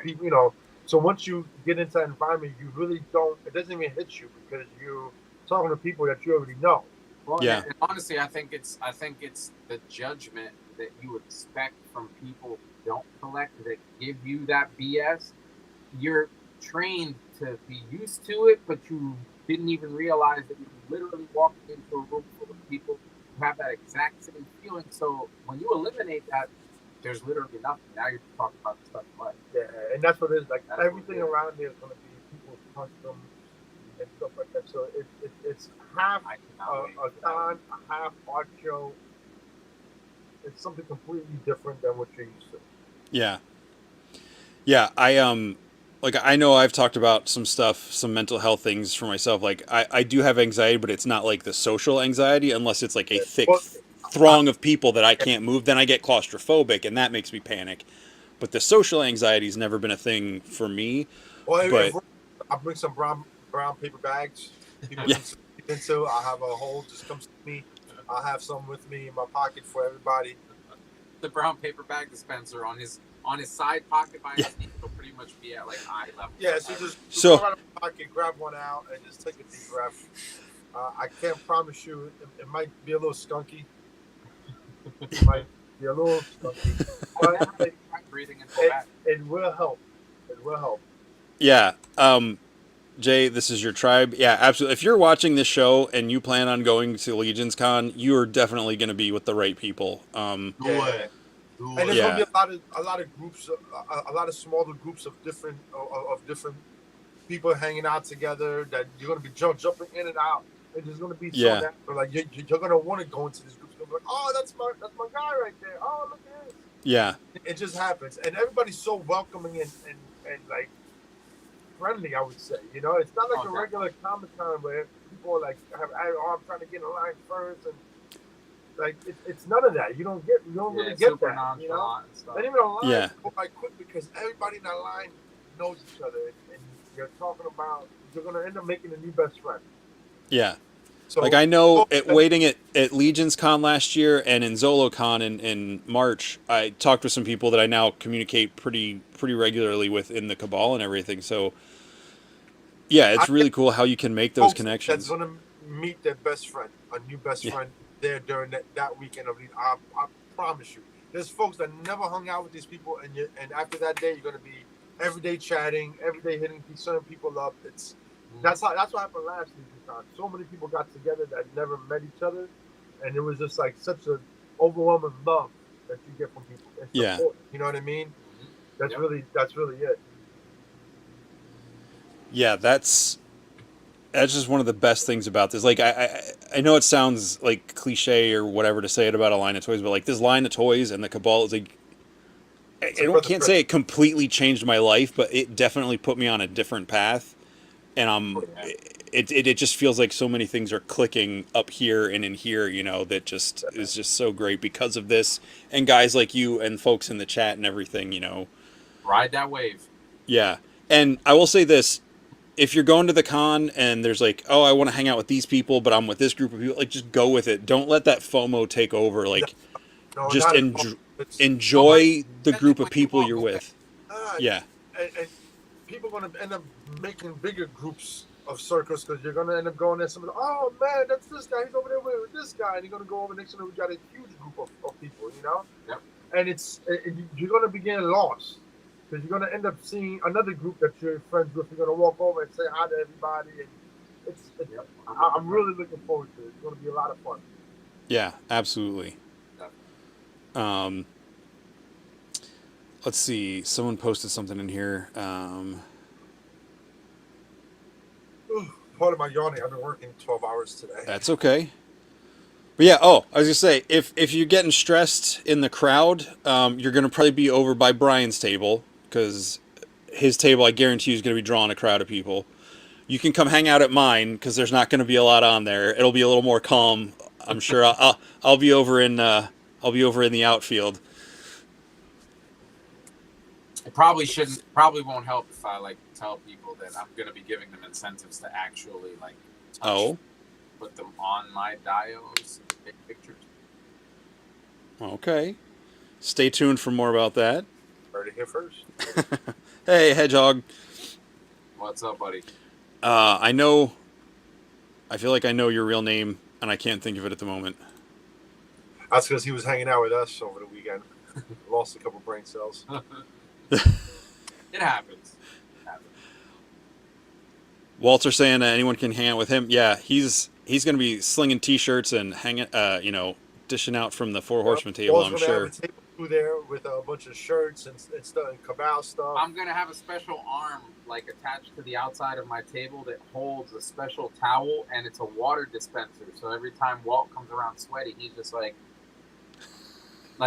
people, you know. So once you get into that environment, you really don't, it doesn't even hit you because you're talking to people that you already know. Well, yeah. And honestly, I think it's the judgment that you expect from people who don't collect, that give you that BS. You're trained to be used to it, but you didn't even realize that you literally walked into a room full of people who have that exact same feeling. So when you eliminate that, there's literally nothing. Now you're talking about the stuff like. Yeah, and that's what it is. Like, everything around there is going to be people's customs and stuff like that. So it's half a con, a half art show. It's something completely different than what you're used to. Yeah. Yeah, I know I've talked about some stuff, some mental health things for myself. Like, I do have anxiety, but it's not like the social anxiety unless it's like a thick throng of people that I can't move. Then I get claustrophobic, and that makes me panic. But the social anxiety has never been a thing for me. Well, but I'll bring some brown paper bags. So I have a hole. Just come see me. I'll have some with me in my pocket for everybody. The brown paper bag dispenser on his side pocket by his knee will pretty much be at like eye level. Yeah, so just go out of my pocket, grab one out, and just take a deep breath. I can't promise you, it might be a little skunky. It might be a little skunky. But it will help. It will help. Yeah. Jay, this is your tribe. Yeah, absolutely. If you're watching this show and you plan on going to LegionsCon, you are definitely going to be with the right people. And there's going to be a lot of groups, a lot of smaller groups of different people hanging out together that you're going to be jumping in and out. And there's going to be so natural. Like you're going to want to go into this group. You're going to be like, oh, that's my guy right there. Oh, look at this. Yeah. It just happens, and everybody's so welcoming and like friendly. I would say, you know, it's not like a regular Comic-Con where people are like, I'm trying to get in line first, and like it's none of that. You don't really get that. You know, and even a line go by quick because everybody in that line knows each other, and you're talking about you're going to end up making a new best friend. Yeah. So, like I know waiting at LegionsCon last year and in ZoloCon in March, I talked with some people that I now communicate pretty regularly with in the Cabal and everything. So yeah, it's really cool how you can make those connections. That's going to meet their best friend, a new best friend there during that weekend of Legion. I promise you. There's folks that never hung out with these people, and after that day, you're going to be every day chatting, every day hitting certain people up. That's what happened last LegionsCon. So many people got together that never met each other, and it was just like such an overwhelming love that you get from people. And Yeah. support, you know what I mean? That's Yep. really it. Yeah, that's just one of the best things about this. Like, I know it sounds like cliche or whatever to say it about a line of toys, but like this line of toys and the Cabal is like, It's I a don't breath of can't fresh say it completely changed my life, but it definitely put me on a different path. And Yeah. it just feels like so many things are clicking up here and in here, you know, that just is just so great because of this and guys like you and folks in the chat and everything, you know. Ride that wave. Yeah. And I will say this, if you're going to the con and there's like, oh, I want to hang out with these people, but I'm with this group of people, like just go with it. Don't let that FOMO take over. Like No, just not at all. It's, enjoy the That's group of what you people want, you're okay. with. uh, Yeah. and people are going to end up making bigger groups of circles because you're going to end up going there. Somebody, oh man, that's this guy. He's over there with this guy, and you're going to go over next to him. We got a huge group of people, you know. Yep. And you're going to be getting lost because you're going to end up seeing another group that you're friends with. You're going to walk over and say hi to everybody, and Yep. I'm really looking forward to it. It's going to be a lot of fun. Yeah, absolutely. Let's see. Someone posted something in here. Part of my yawning. I've been working 12 hours today. That's okay. But yeah, I was gonna say, if you're getting stressed in the crowd, you're gonna probably be over by Brian's table because his table, I guarantee, is gonna be drawing a crowd of people. You can come hang out at mine because there's not gonna be a lot on there. It'll be a little more calm. I'm sure. I'll be over in the outfield. It probably won't help if I like tell people that I'm gonna be giving them incentives to actually like touch, put them on my dials and take pictures. Okay. Stay tuned for more about that. Heard it here first. Hey, Hedgehog. What's up, buddy? I feel like I know your real name, and I can't think of it at the moment. That's because he was hanging out with us over the weekend. Lost a couple brain cells. It happens. Walter saying anyone can hang out with him. Yeah, he's going to be slinging T-shirts and hanging, dishing out from the Four Horsemen table. I'm sure. Have a table there with a bunch of shirts and stuff, and Cabal stuff. I'm gonna have a special arm like attached to the outside of my table that holds a special towel, and it's a water dispenser. So every time Walt comes around sweaty, he's just like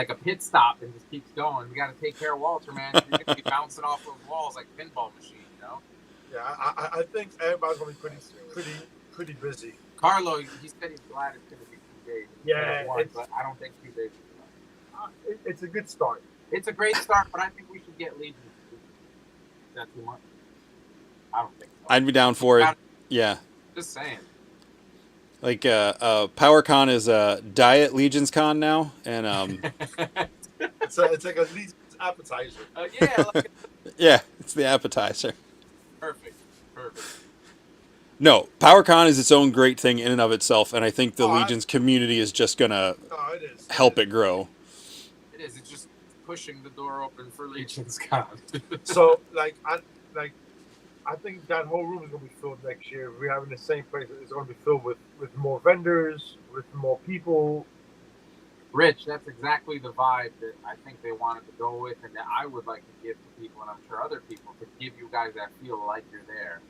a pit stop and just keeps going. We got to take care of Walter, man. You're gonna be bouncing off those walls like a pinball machine, you know. Yeah, I think everybody's gonna be pretty busy. Carlo, he said he's glad it's gonna be 2 days. Yeah, but I don't think 2 days is enough. It's a good start. It's a great start, but I think we should get Legion. Is that too much? I don't think so. I'd be down for it. Yeah. Just saying. Like PowerCon is Diet LegionsCon now, and It's like a Legion's appetizer. Yeah. yeah, it's the appetizer. Perfect. No, PowerCon is its own great thing in and of itself, and I think the Oh, Legions community is just gonna It is. help it grow. It is. It's just pushing the door open for LegionsCon. So I think that whole room is gonna be filled next year. We're having the same place. It's gonna be filled with more vendors, with more people. Rich, that's exactly the vibe that I think they wanted to go with, and that I would like to give to people, and I'm sure other people, to give you guys that feel like you're there.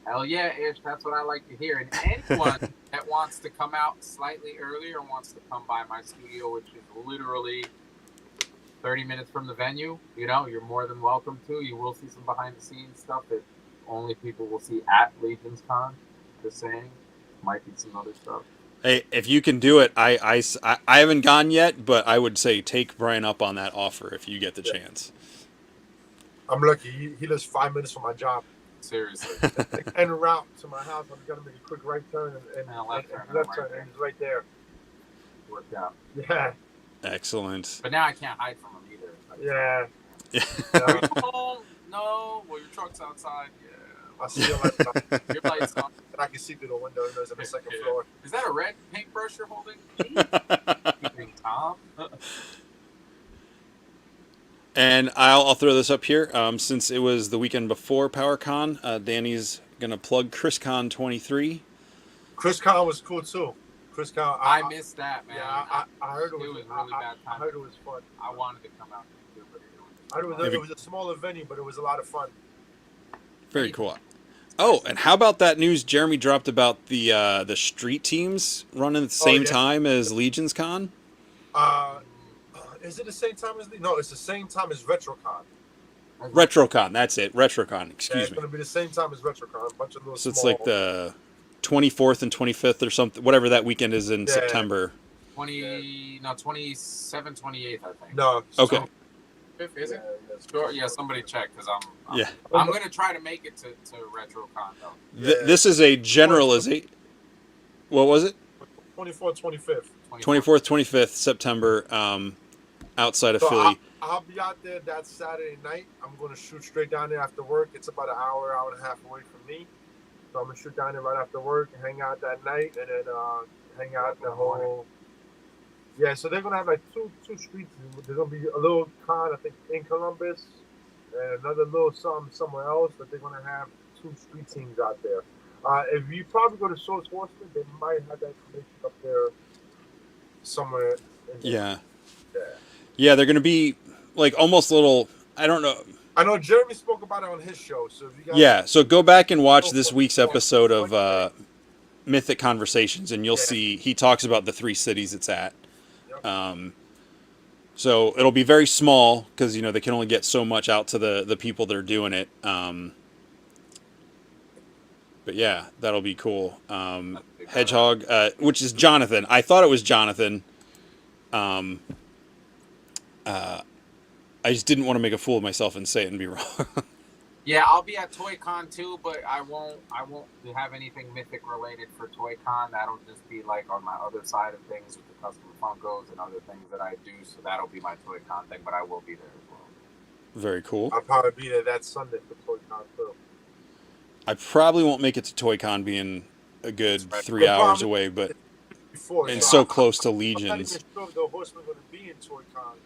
Hell yeah, Ish, that's what I like to hear. And anyone that wants to come out slightly earlier and wants to come by my studio, which is literally 30 minutes from the venue, you know, you're more than welcome to. You will see some behind-the-scenes stuff that only people will see at LegionsCon. Just saying. Might be some other stuff. Hey, if you can do it, I haven't gone yet, but I would say take Brian up on that offer if you get the chance. I'm lucky. He lives 5 minutes from my job. Seriously. En route to my house, I'm gonna make a quick right turn and left turn, and he's right there. Worked out. Yeah. Excellent. But now I can't hide from him either. Yeah. Are you home? No. Well, your truck's outside. Yeah. I see your lights. Your lights on. I can see through the window. It goes on the second floor. Is that a red paintbrush you're holding? Jeez. Tom. And I'll throw this up here. Since it was the weekend before PowerCon, Danny's gonna plug ChrisCon 23. ChrisCon was cool too. Chris Count. I missed that, man. Yeah, I heard it was really bad time. I heard it was fun. I wanted to come out too, but it was a smaller venue, but it was a lot of fun. Very cool. Oh, and how about that news Jeremy dropped about the street teams running at the same time as LegionsCon? Is it the same time as No, it's the same time as RetroCon. RetroCon, that's it. RetroCon, excuse me. It's going to be the same time as RetroCon. A bunch of little. So it's like the 24th and 25th or something, whatever that weekend is in September. 27, 28th, I think. No. Okay. Is it? Sure. Yeah, somebody check because I'm going to try to make it to RetroCon though. This is a generalization. What was it? 24th, 25th. 24th, 25th September, outside of Philly. I'll be out there that Saturday night. I'm going to shoot straight down there after work. It's about an hour and a half away from me. So I'm going to shoot down there right after work, hang out that night, and then hang out the whole... Yeah, so they're going to have like two streets. There's going to be a little con, I think, in Columbus, and another little something somewhere else, but they're going to have 2 street teams out there. If you probably go to FourHorsemen, they might have that information up there somewhere. Yeah, they're going to be like almost little, I don't know. I know Jeremy spoke about it on his show, so if you guys... so go back and watch this week's episode of Mythic Conversations, and you'll see he talks about the 3 cities it's at. So it'll be very small because they can only get so much out to the people that are doing it. But yeah, that'll be cool. Hedgehog, which is Jonathan. I thought it was Jonathan. I just didn't want to make a fool of myself and say it and be wrong. Yeah, I'll be at ToyCon too, but I won't have anything Mythic related for ToyCon. That'll just be like on my other side of things with the custom Funkos and other things that I do. So that'll be my ToyCon thing, but I will be there as well. Very cool. I'll probably be there that Sunday for ToyCon too. I probably won't make it to ToyCon, being a good 3 hours away, but so close to Legions. I'm not even sure if the Horsemen are going to be in ToyCon.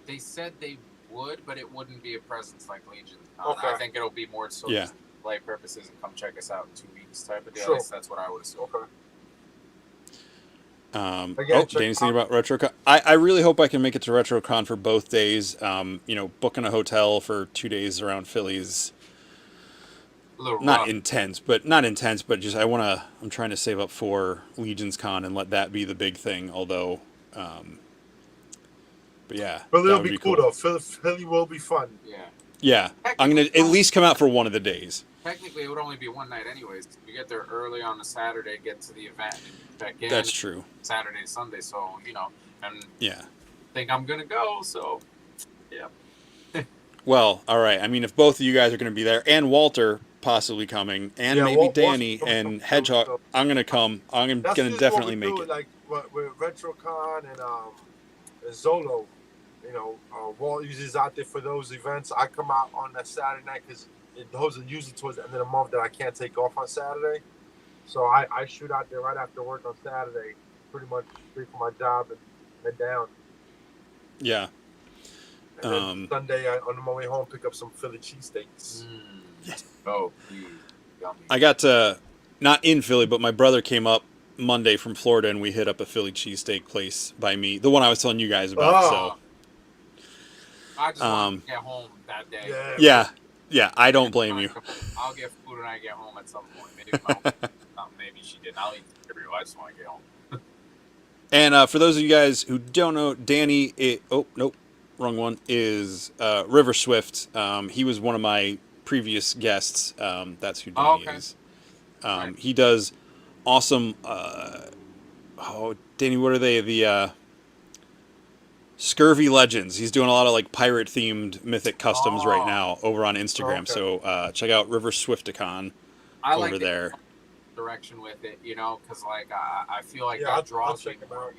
They said they would, but it wouldn't be a presence like Legion. Okay. I think it'll be more so just play purposes and come check us out in 2 weeks type of deal. Sure. At least that's what I would assume. Okay. Danny's thinking about RetroCon. I really hope I can make it to RetroCon for both days. Booking a hotel for 2 days around Philly is not intense, but just I'm trying to save up for LegionsCon and let that be the big thing. Although, but yeah, Philly will be cool though. Philly will be fun. Yeah, I'm gonna at least come out for one of the days. Technically, it would only be one night anyways. You get there early on a Saturday, get to the event, and check in. That's true. Saturday, Sunday, so and yeah, think I'm gonna go. So, yeah. Well, all right. I mean, if both of you guys are going to be there, and Walter possibly coming, and maybe Danny and Hedgehog, I'm going to come. I'm going to definitely make it. Like with RetroCon and Zolo, Walt usually is out there for those events. I come out on that Saturday night because those are usually towards the end of the month that I can't take off on Saturday. So I shoot out there right after work on Saturday, pretty much straight for my job and head down. Yeah. And then Sunday, on my way home, pick up some Philly cheesesteaks. Yes. Oh, yummy. I got not in Philly, but my brother came up Monday from Florida, and we hit up a Philly cheesesteak place by me, the one I was telling you guys about. So I just want to get home that day. Yeah. I don't blame you. I'll get food when I get home at some point. Maybe she didn't. I'll eat the cereal. I just want to get home. And for those of you guys who don't know, Danny, wrong one, is River Swift. He was one of my previous guests. That's who Danny is. Right. He does awesome. Danny, what are they? The Scurvy Legends. He's doing a lot of like pirate themed Mythic customs right now over on Instagram. So check out River Swifticon over there. Direction with it, because like I feel like that draws me more.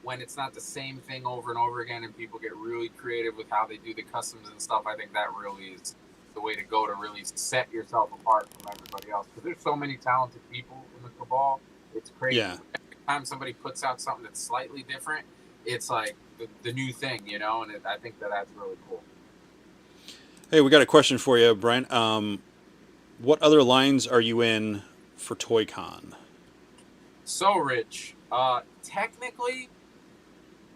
When it's not the same thing over and over again, and people get really creative with how they do the customs and stuff. I think that really is the way to go to really set yourself apart from everybody else. Because there's so many talented people in the Cabal. It's crazy. Yeah. Every time somebody puts out something that's slightly different, it's like the new thing, and I think that's really cool. Hey, we got a question for you, Brian. What other lines are you in for ToyCon? So, Rich, technically,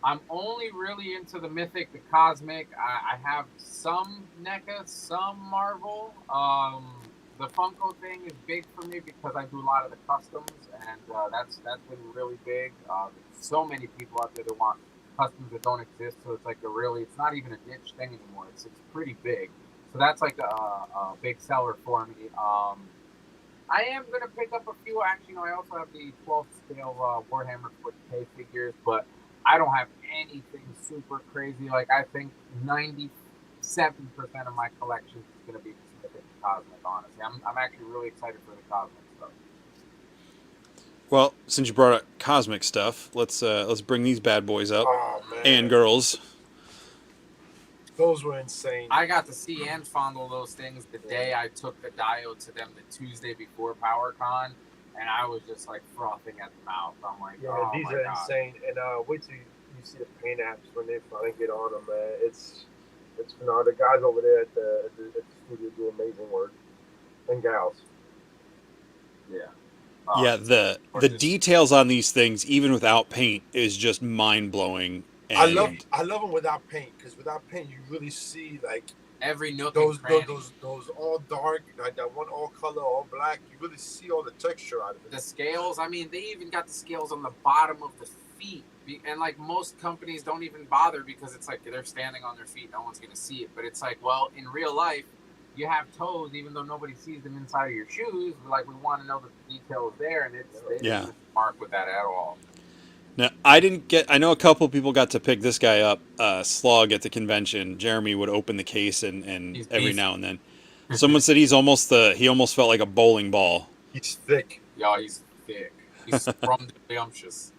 I'm only really into the Mythic, the Cosmic. I have some NECA, some Marvel. The Funko thing is big for me because I do a lot of the customs, and that's been really big. There's so many people out there that want customs that don't exist, so it's like it's not even a niche thing anymore. It's pretty big. So that's like a big seller for me. I am going to pick up a few. Actually, I also have the 12th scale Warhammer 40K figures, but I don't have anything super crazy. Like, I think 97% of my collection is going to be Mythic and Cosmic, honestly. I'm actually really excited for the Cosmic stuff. Well, since you brought up Cosmic stuff, let's bring these bad boys up. Oh, man. And girls. Those were insane. I got to see and fondle those things the day I took the Dio to them the Tuesday before PowerCon, and I was just like frothing at the mouth. I'm like, oh, these are insane. And wait till you see the paint apps when they finally get on them, man. It's phenomenal. The guys over there at the studio do amazing work, and gals. Yeah. Yeah, the details on these things, even without paint, is just mind blowing. I love them without paint, because without paint you really see like every nook those all dark, like that one all color, all black. You really see all the texture out of it. The scales, I mean, they even got the scales on the bottom of the feet, and like most companies don't even bother because it's like they're standing on their feet, no one's gonna see it. But it's like, well, in real life, you have toes, even though nobody sees them inside of your shoes. Like, we want to know that the detail is there, and they didn't mark with that at all. Now, I know a couple people got to pick this guy up, Slug, at the convention. Jeremy would open the case and every now and then. Someone said he almost felt like a bowling ball. He's thick. Yeah, he's thick. He's scrumptious.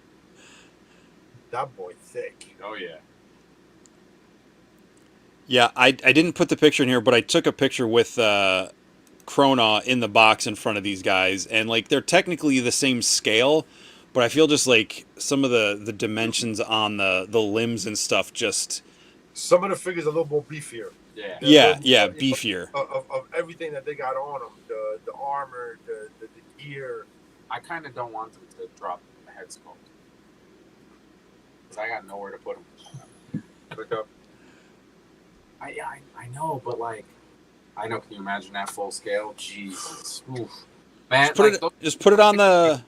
That boy thick. Oh, yeah. Yeah, I didn't put the picture in here, but I took a picture with Krona in the box in front of these guys. And, like, they're technically the same scale, but I feel just like some of the dimensions on the limbs and stuff just... Some of the figures are a little more beefier. Yeah. Beefier. Of everything that they got on them. The armor, the gear. I kind of don't want them to drop the head sculpt. Because I got nowhere to put them. Look up. I know, but like, I know. Can you imagine that full scale? Jesus, oof. Man, just put it on the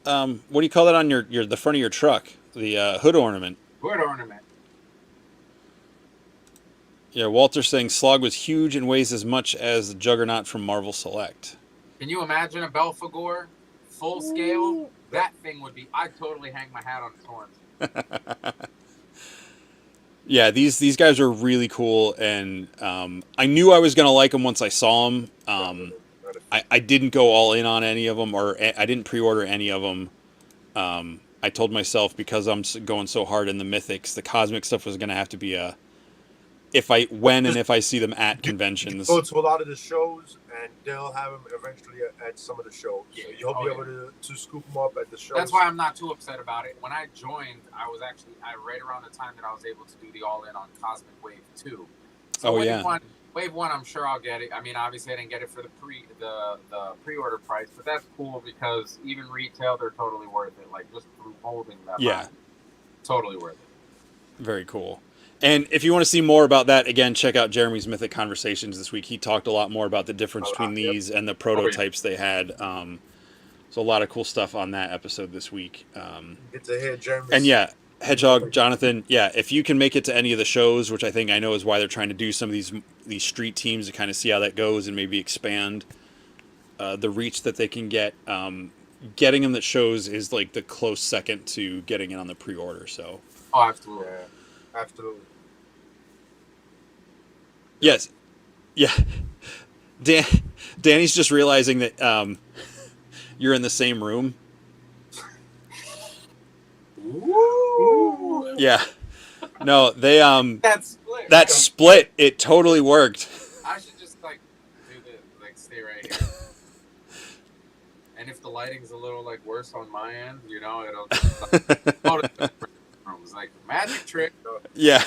what do you call that on the front of your truck? The hood ornament. Hood ornament. Yeah, Walter's saying Slog was huge and weighs as much as the Juggernaut from Marvel Select. Can you imagine a Belphegor full scale? That thing would be. I'd totally hang my hat on its horns. Yeah, these guys are really cool, and I knew I was going to like them once I saw them. I didn't go all in on any of them, or I didn't pre-order any of them. I told myself, because I'm going so hard in the Mythics, the Cosmic stuff was going to have to be if I see them at conventions. Go to a lot of the shows, and they'll have them eventually at some of the shows. So you'll be able to scoop them up at the shows. That's why I'm not too upset about it. When I joined, I was actually right around the time that I was able to do the all-in on Cosmic Wave 2. So Wave 1, I'm sure I'll get it. I mean, obviously I didn't get it for the pre-order price, but that's cool because even retail, they're totally worth it. Like, just through holding them. Yeah. Totally worth it. Very cool. And if you want to see more about that, again, check out Jeremy's Mythic Conversations this week. He talked a lot more about the difference between these and the prototypes they had. So a lot of cool stuff on that episode this week. Get to hear Jeremy's. And yeah, Hedgehog, Jonathan, yeah, if you can make it to any of the shows, which I know is why they're trying to do some of these street teams to kind of see how that goes and maybe expand the reach that they can get. Getting them at shows is like the close second to getting it on the pre-order. So. Oh, absolutely. Yeah. Absolutely. Yes. Yeah. Danny's just realizing that you're in the same room. Ooh. Yeah. No, they that split. It totally worked. I should just do this, stay right here. And if the lighting's a little worse on my end, it'll It was like a magic trick. Yeah.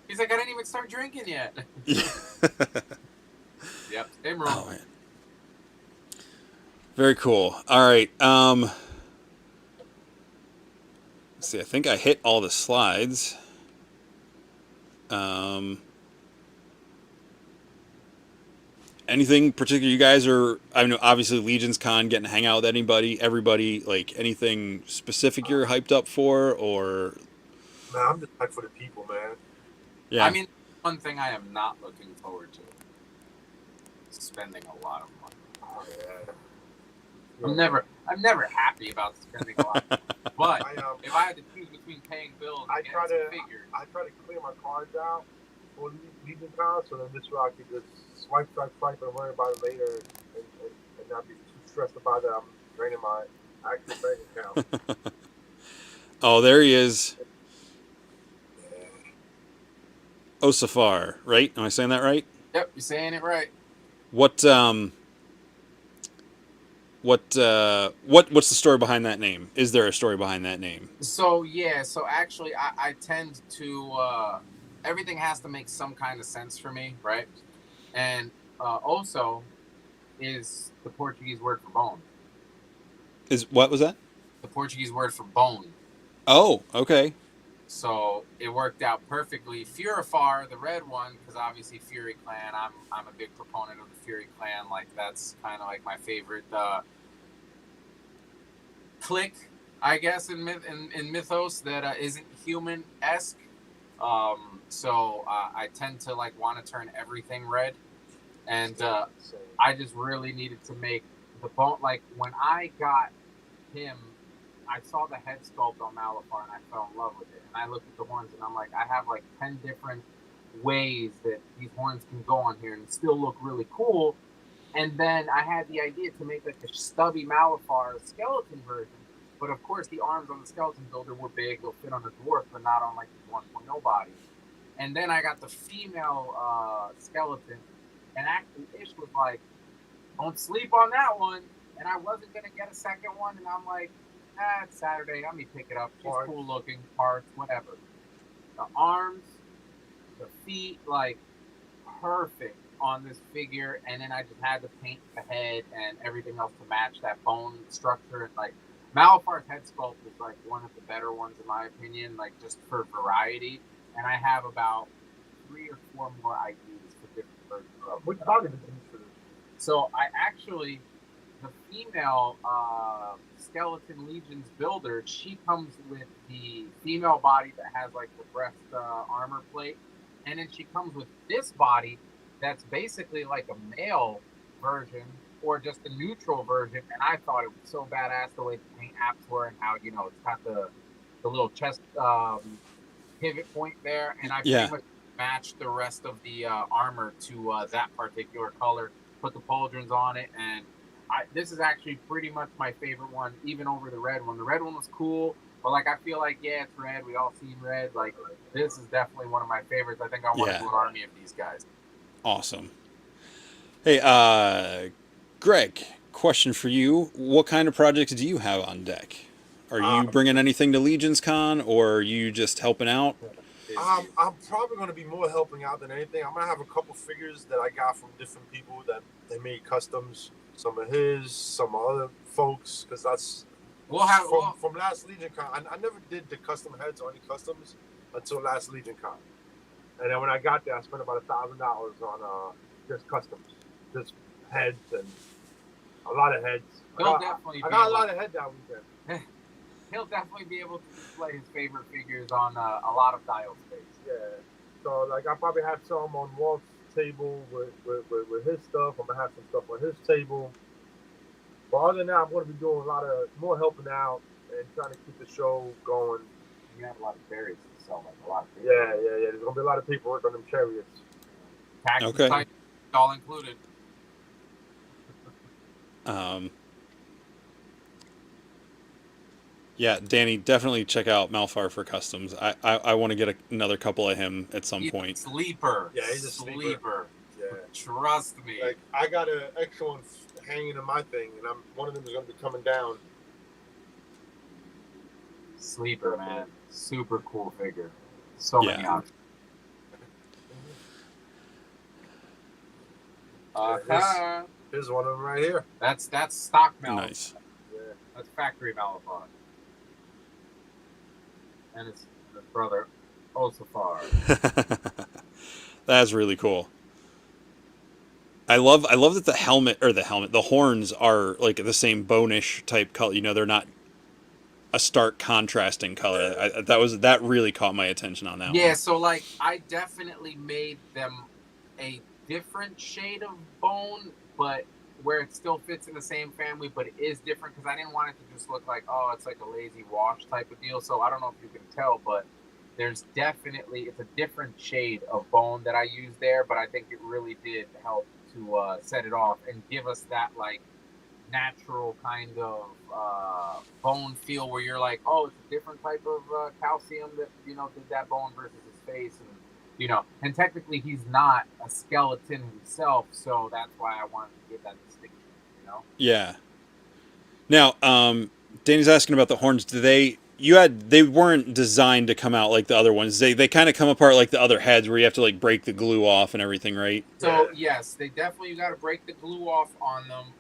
He's like, I didn't even start drinking yet. Yeah. Yep, same room. Oh, man. Very cool. All right. Let's see. I think I hit all the slides. Anything particular you guys are? I know obviously LegionsCon, getting to hang out with everybody. Like anything specific you're hyped up for, or Man, I'm just hyped for the people, man. yeah. I mean, one thing I am not looking forward to is spending a lot of money. Oh, yeah. I'm never happy about spending a lot. But if I had to choose between paying bills and getting some figures, I try to clear my cards out for LegionsCon, so then this way I could just swipe, and worry about it later, and not be too stressed about that I'm draining my actual bank account. Oh, there he is. Osafar, right? Am I saying that right? Yep, you're saying it right. What's the story behind that name? Is there a story behind that name? So actually I tend to everything has to make some kind of sense for me, right? And osso is the Portuguese word for bone. What was that? The Portuguese word for bone. Oh, okay. So it worked out perfectly. Furifar, the red one, because obviously Fury Clan. I'm a big proponent of the Fury Clan. Like that's kind of like my favorite clique, I guess, in Mythos that isn't human-esque. So I tend to like want to turn everything red, and I just really needed to make the bone. Like when I got him, I saw the head sculpt on Malifar and I fell in love with it. And I looked at the horns and I'm like, I have like 10 different ways that these horns can go on here and still look really cool. And then I had the idea to make like a stubby Malifar skeleton version. But of course, the arms on the skeleton builder were big. They'll fit on a dwarf, but not on like the 1.0 body. And then I got the female skeleton. And actually, Ish was like, don't sleep on that one. And I wasn't going to get a second one. And I'm like, it's Saturday. Let me pick it up. She's cool looking, parts, whatever. The arms, the feet, like perfect on this figure. And then I just had to paint the head and everything else to match that bone structure. And like Malifar's head sculpt is like one of the better ones in my opinion, like just for variety. And I have about 3 or 4 more ideas for different versions of Which body did you use for this? So I actually, the female skeleton Legions builder, she comes with the female body that has like the breast armor plate, and then she comes with this body that's basically like a male version or just a neutral version. And I thought it was so badass the way the paint apps were and how, you know, it's got the little chest pivot point there, and I pretty much matched the rest of the armor to that particular color, put the pauldrons on it, and this is actually pretty much my favorite one, even over the red one. The red one was cool, but like I feel like, yeah, it's red. We all seen red. Like this is definitely one of my favorites. I think I want to do an army of these guys. Awesome. Hey, Greg, question for you. What kind of projects do you have on deck? Are you bringing anything to LegionsCon, or are you just helping out? I'm probably going to be more helping out than anything. I'm going to have a couple figures that I got from different people that they made customs. Some of his, some other folks, because that's from last LegionCon. I never did the custom heads or any customs until last LegionCon, and then when I got there, I spent about $1,000 on just customs, just heads and a lot of heads. I got a lot of heads that weekend. He'll definitely be able to display his favorite figures on a lot of dial space. Yeah, so like I probably have some on Walt's table with his stuff. I'm gonna have some stuff on his table. But other than that, I'm gonna be doing a lot of more helping out and trying to keep the show going. You have a lot of berries to sell, like a lot of berries. Yeah. There's gonna be a lot of paperwork on them chariots. Taxes, all included. Yeah, Danny, definitely check out Malfar for customs. I want to get another couple of him at some point. Sleeper. Yeah, he's a sleeper. Yeah, trust me. Like I got an extra one hanging in my thing, and one of them is going to be coming down. Sleeper, man, super cool figure. So many options. Here's one of them right here. That's stock Malifaux. Nice. Yeah. That's factory Malifaux. And it's his brother, Osafar. That's really cool. I love that the horns are like the same bonish type color. You know, they're not a stark contrasting color. That really caught my attention on that Yeah, one. so like I definitely made them a different shade of bone, but where it still fits in the same family, but it is different because I didn't want it to just look like, oh, it's like a lazy wash type of deal. So I don't know if you can tell, but it's a different shade of bone that I used there, but I think it really did help to set it off and give us that like natural kind of bone feel where you're like, oh, it's a different type of calcium that did that bone versus his face, and technically he's not a skeleton himself, so that's why I wanted to give that distinction. Yeah. Now, Danny's asking about the horns. They weren't designed to come out like the other ones. They kind of come apart like the other heads, where you have to like break the glue off and everything, right? So yes, they definitely, you got to break the glue off on them.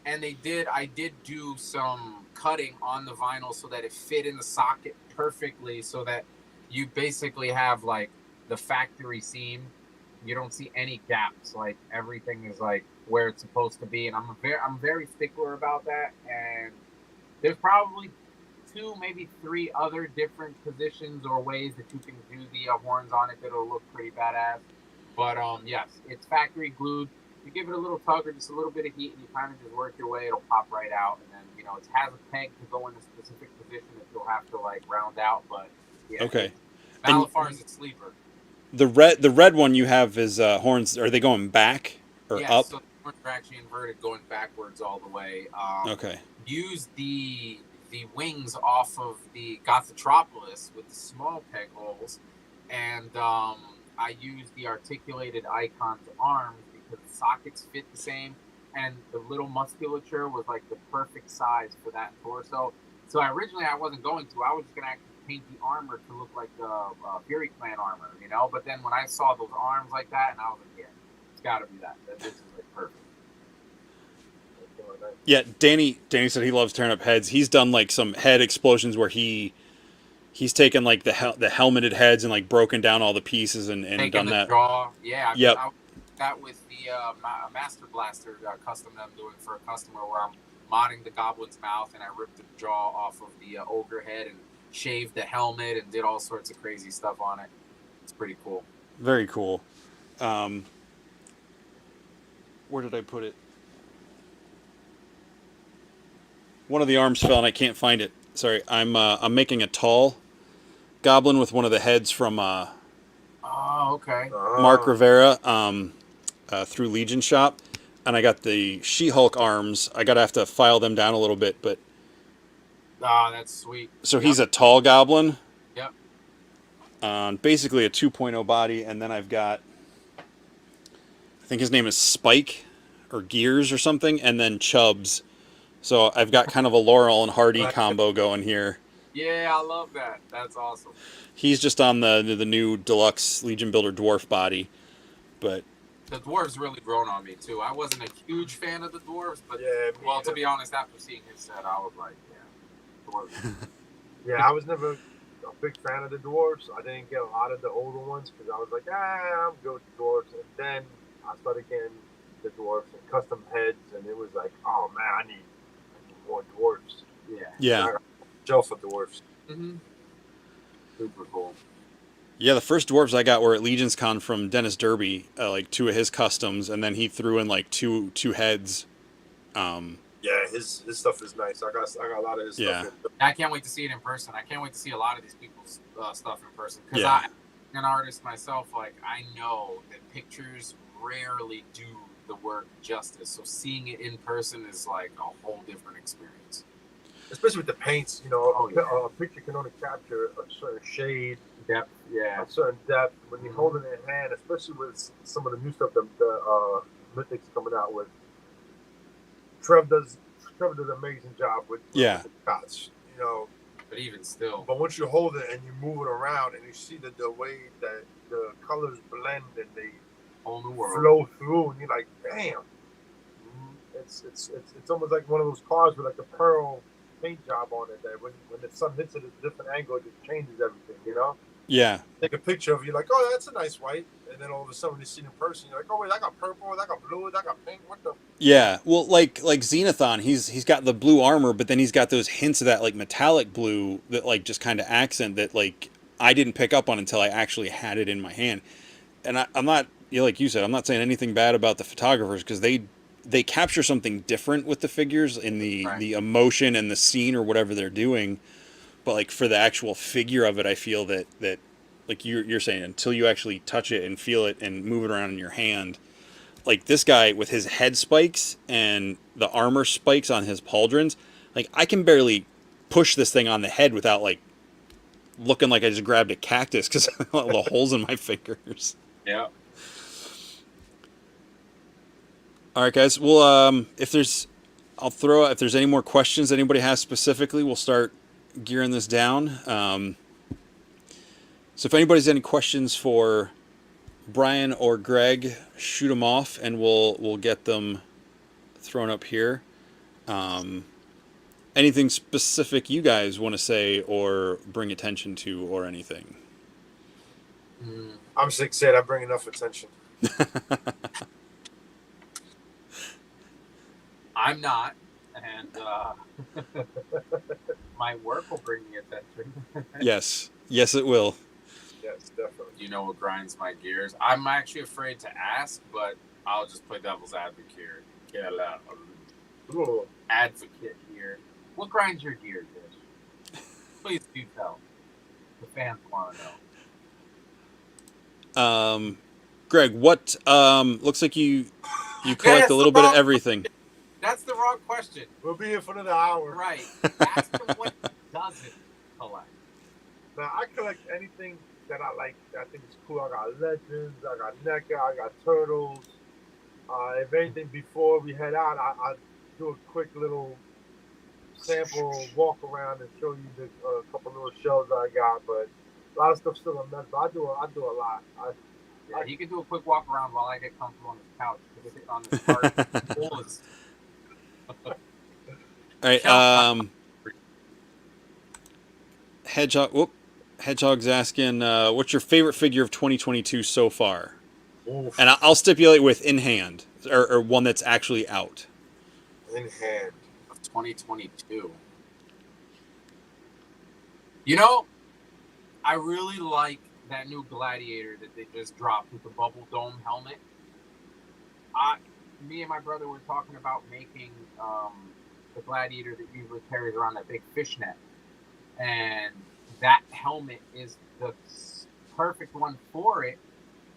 And I did do some cutting on the vinyl so that it fit in the socket perfectly, so that you basically have like the factory seam. You don't see any gaps. Like everything is like where it's supposed to be, and I'm very stickler about that. And there's probably 2, maybe 3 other different positions or ways that you can do the horns on it that'll look pretty badass. But yes, it's factory glued. You give it a little tug or just a little bit of heat, and you kind of just work your way. It'll pop right out, and then it has a peg to go in a specific position that you'll have to like round out. But yeah, Okay. Malifaux is a sleeper. The red one you have is horns. Are they going back or up? So the horns are actually inverted, going backwards all the way. Okay. Use the wings off of the Gothatropolis with the small peg holes, and I used the articulated Icon's arms because the sockets fit the same, and the little musculature was like the perfect size for that torso. So originally I wasn't going to. I was just going to actually paint the armor to look like the Fury Clan armor, But then when I saw those arms like that, and I was like, yeah, it's got to be that. This is like perfect. Yeah, Danny said he loves tearing up heads. He's done like some head explosions where he's taken like the helmeted heads and like broken down all the pieces and done the that. Jaw. Yeah, yep. I that with the Master Blaster custom that I'm doing for a customer, where I'm modding the Goblin's mouth, and I ripped the jaw off of the ogre head and shaved the helmet and did all sorts of crazy stuff on it. It's pretty cool. Very cool. Where did I put it? One of the arms fell and I can't find it. Sorry, I'm making a tall goblin with one of the heads from Mark Rivera through Legion Shop, and I got the She-Hulk arms. I gotta have to file them down a little bit, but that's sweet. So he's a tall goblin. Yep. Basically a 2.0 body, and then I've got, I think his name is Spike or Gears or something, and then Chubbs. So I've got kind of a Laurel and Hardy combo going here. Yeah, I love that. That's awesome. He's just on the new deluxe Legion Builder dwarf body, but the dwarves really grown on me too. I wasn't a huge fan of the dwarves, but to be honest, after seeing his set, I was like, yeah, dwarves. Yeah, I was never a big fan of the dwarves. I didn't get a lot of the older ones because I was like, I'm good with the dwarves. And then I started getting the dwarves and custom heads, and it was like, oh man, I need more dwarves. Yeah. Shelve for dwarves. Mm-hmm. Super cool. Yeah, the first dwarves I got were at LegionsCon from Dennis Derby, like 2 of his customs, and then he threw in like two heads. Yeah, his stuff is nice. I got a lot of his stuff. I can't wait to see it in person. I can't wait to see a lot of these people's stuff in person. Because I'm an artist myself, like I know that pictures rarely do the work justice. So seeing it in person is like a whole different experience. Especially with the paints, a picture can only capture a certain shade, depth, a certain depth. When you hold it in hand, especially with some of the new stuff that the Mythic's coming out with, Trevor does an amazing job with the shots, But even still. But once you hold it and you move it around and you see the way that the colors blend and they whole new world flow through, and you're like, damn. It's almost like one of those cars with like a pearl paint job on it. That when the sun hits it at a different angle, it just changes everything. You know. Yeah. Take a picture of you, like, oh, that's a nice white, and then all of a sudden when you see it in person, you're like, oh wait, that got purple, that got blue, that got pink. What the? Yeah. Well, like Xenothon, he's got the blue armor, but then he's got those hints of that like metallic blue that like just kind of accent that like I didn't pick up on until I actually had it in my hand. And I'm not, you know, like you said, I'm not saying anything bad about the photographers because they capture something different with the figures in the emotion and the scene or whatever they're doing. But like for the actual figure of it, I feel that like you're saying, until you actually touch it and feel it and move it around in your hand, like this guy with his head spikes and the armor spikes on his pauldrons, like I can barely push this thing on the head without like looking like I just grabbed a cactus because of all the holes in my fingers. Yeah. All right, guys. Well, if there's any more questions anybody has specifically, we'll start gearing this down. So if anybody's any questions for Brian or Greg, shoot them off, and we'll get them thrown up here. Anything specific you guys want to say or bring attention to or anything? I'm sick said I bring enough attention. I'm not, and my work will bring me attention. Yes, it will. Yes, definitely. You know what grinds my gears? I'm actually afraid to ask, but I'll just play devil's advocate here. Advocate here. What grinds your gears, Rich? Please do tell. The fans want to know. Greg, what looks like you collect a little bit of everything. That's the wrong question. We'll be here for another hour. Right. Ask him what he doesn't collect. Now, I collect anything that I like. I think it's cool. I got Legends, I got NECA, I got Turtles. If anything, before we head out, I do a quick little sample walk around and show you a couple little shelves I got. But a lot of stuff still a mess. But I do a lot. Yeah, he can do a quick walk around while I get comfortable on this couch because it's on this part. All right. Hedgehog's asking, what's your favorite figure of 2022 so far? Oof. And I'll stipulate with in hand or one that's actually out. In hand of 2022. You know, I really like that new Gladiator that they just dropped with the bubble dome helmet. Me and my brother were talking about making the Gladiator that usually carries around that big fishnet, and that helmet is the perfect one for it.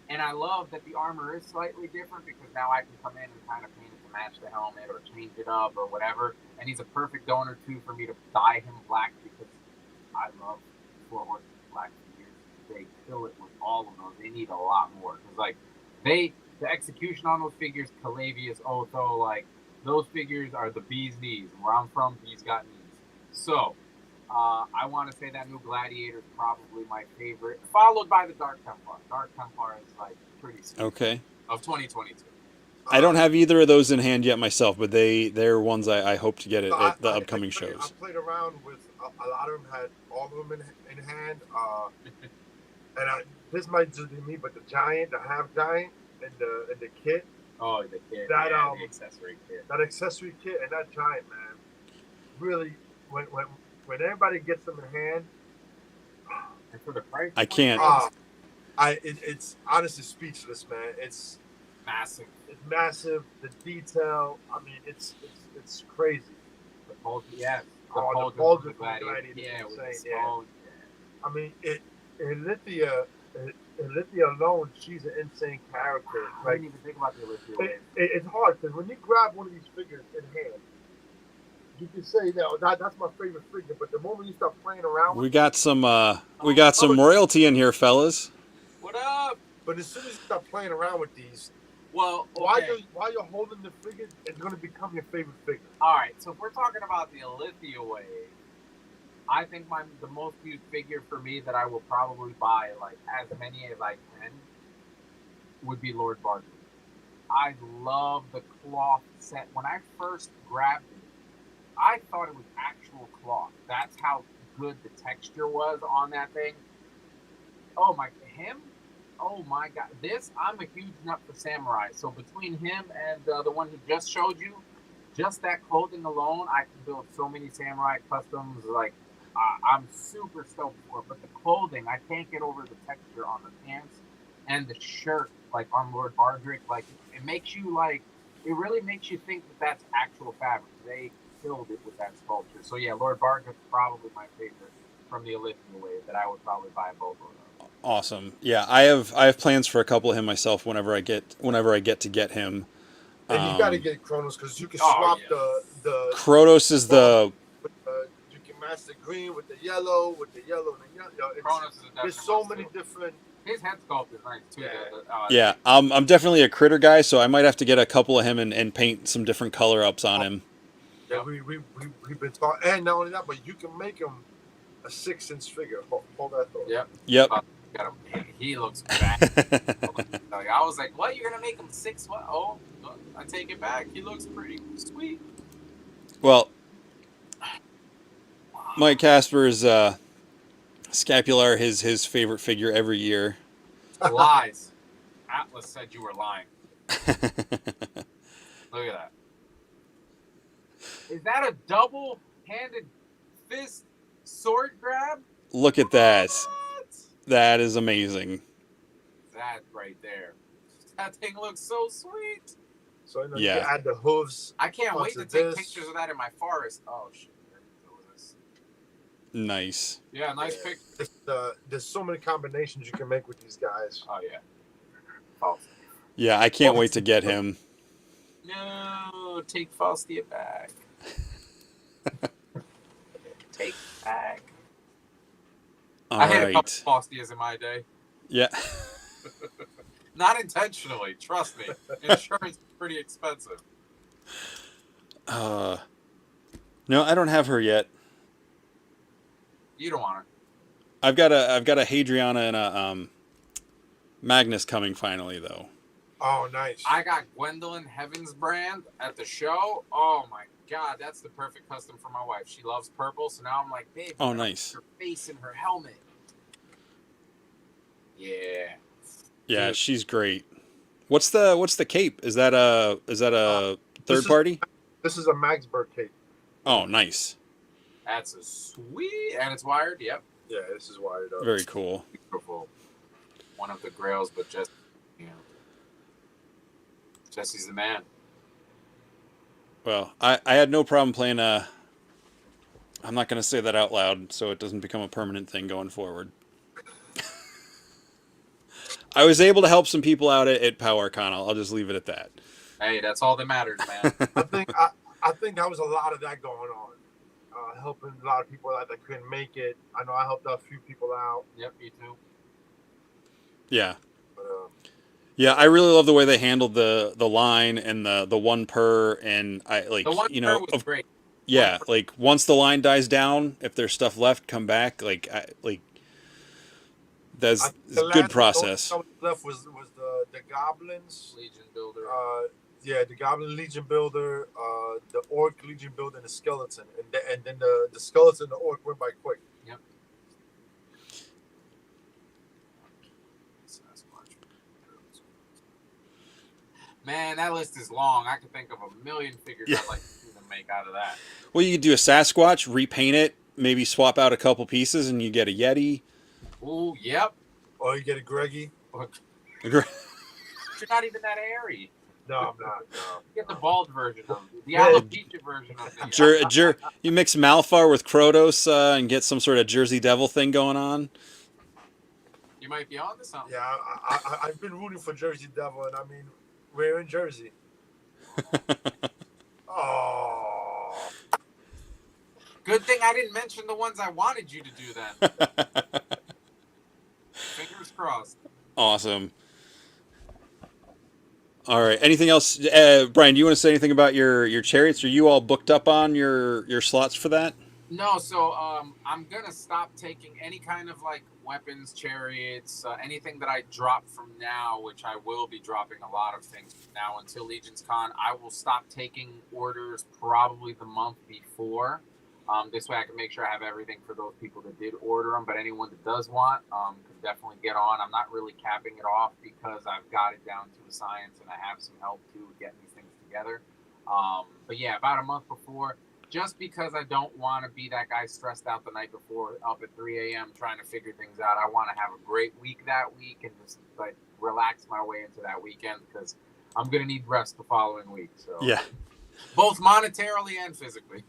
And I love that the armor is slightly different because now I can come in and kind of paint it to match the helmet or change it up or whatever. And he's a perfect donor too for me to dye him black because I love FourHorsemen black figures. They kill it with all of those. They need a lot more because like the execution on those figures, Calavius, Otho, like those figures are the bee's knees. Where I'm from, bees got knees. So I want to say that new Gladiator is probably my favorite, followed by the Dark Templar. Dark Templar is like pretty sweet. Okay. Of 2022. I don't have either of those in hand yet myself, but they're ones I hope to get at the upcoming shows. I played around with a lot of them, had all of them in hand. And this might just be me, but the giant, the half giant, and the kit. Oh, the kit. That the accessory kit. That accessory kit and that giant, man. Really, when everybody gets them in hand, and for the price, I can't. It's honestly speechless, man. It's massive. It's massive. The detail. I mean, it's crazy. The Bulge, yeah. The Bulge Gladiator. Yeah, insane. Yeah. I mean, Lithia alone, she's an insane character. I didn't even think about the Lithia. It's hard because when you grab one of these figures in hand, you can say that's my favorite figure, but the moment you start playing around with we got some royalty in here, fellas. What up? But as soon as you start playing around with these, well, okay. while you're holding the figure, it's going to become your favorite figure. All right, so if we're talking about the Lithia wave, I think the most used figure for me that I will probably buy, like as many as I can, would be Lord Barkley. I love the cloth set. When I first grabbed it, I thought it was actual cloth. That's how good the texture was on that thing. Oh my, him? Oh my God. I'm a huge nut for samurai. So between him and the one he just showed you, just that clothing alone, I can build so many samurai customs. Like, I'm super stoked for it. But the clothing, I can't get over the texture on the pants and the shirt, like on Lord Bardrick. Like, it makes you like, it really makes you think that that's actual fabric. They killed it with that sculpture. So yeah, Lord Bardrick's probably my favorite from the Olympia wave that I would probably buy both of them. Awesome. Yeah, I have plans for a couple of him myself whenever I get to get him. And you got to get Kronos because you can Oh, swap yeah. the Kronos is the you can match the green with the yellow and the yellow. Kronos is There's so many different. His head sculpt is nice too. Yeah. yeah. I'm definitely a critter guy, so I might have to get a couple of him and paint some different color ups on him. Yeah, we've been talking, and not only that, but you can make him a 6-inch figure. Hold that thought. Yep. Got him. He looks bad. Like, I was like, "What? You're gonna make him 6? What? Oh, I take it back. He looks pretty sweet." Well, Mike Casper's scapular his favorite figure every year. Lies. Atlas said you were lying. Look at that. Is that a double-handed fist sword grab? Look at that. What? That is amazing. That right there. That thing looks so sweet. So you can add the hooves. I can't wait to take pictures of that in my forest. Oh shit! Nice. Yeah, nice picture. There's so many combinations you can make with these guys. Oh yeah. Oh. Yeah, I can't wait to get him. No, take Faustia back. Take it back. I had a couple Faustias in my day. Yeah. Not intentionally, trust me. Insurance is pretty expensive. No, I don't have her yet. You don't want her. I've got a Hadriana and a Magnus coming finally though. Oh, nice. I got Gwendolyn Heavens brand at the show. Oh my God, that's the perfect custom for my wife. She loves purple, so now I'm like, babe, oh nice. Her face and her helmet. Yeah. Yeah, Dude. she's great. What's the cape? Is that a third party? This is a Magsburg cape. Oh, nice. That's a sweet, and it's wired. Yep. Yeah, this is wired up. Very cool. Beautiful. One of the grails, but just Jesse's the man. Well, I had no problem playing I'm not going to say that out loud so it doesn't become a permanent thing going forward. I was able to help some people out at PowerCon. I'll just leave it at that. Hey, that's all that matters, man. I think that was a lot of that going on. Helping a lot of people out that couldn't make it. I know I helped out a few people out. Yep, me too. Yeah. But, yeah, I really love the way they handled the line and the one per, and I like the one per was great. Yeah, like once the line dies down, if there's stuff left, come back. That's good process. The left was the Goblins Legion Builder. Yeah, the Goblin Legion Builder, the Orc Legion Builder, and the Skeleton, and then the Skeleton and the Orc went by quick. Yep. Man, that list is long. I could think of a million figures I'd like to see them make out of that. Well, you could do a Sasquatch, repaint it, maybe swap out a couple pieces, and you get a Yeti. Ooh, yep. Or you get a Greggy. You're not even that airy. No, I'm not. No. You get the bald version of it. The alopecia version of it. You mix Malphar with Krotos and get some sort of Jersey Devil thing going on. You might be on to something. Yeah, I've been rooting for Jersey Devil, and I mean, we're in Jersey. Oh. Good thing I didn't mention the ones I wanted you to do then. Fingers crossed. Awesome. All right. Anything else, Brian? Do you want to say anything about your chariots? Are you all booked up on your slots for that? No, so I'm gonna stop taking any kind of like weapons, chariots, anything that I drop from now, which I will be dropping a lot of things from now until LegionsCon. I will stop taking orders probably the month before. This way I can make sure I have everything for those people that did order them. But anyone that does want, can definitely get on. I'm not really capping it off because I've got it down to a science and I have some help too with getting these things together. But yeah, about a month before. Just because I don't want to be that guy stressed out the night before up at 3 a.m. trying to figure things out. I want to have a great week that week and just like relax my way into that weekend because I'm going to need rest the following week. So Yeah. both monetarily and physically.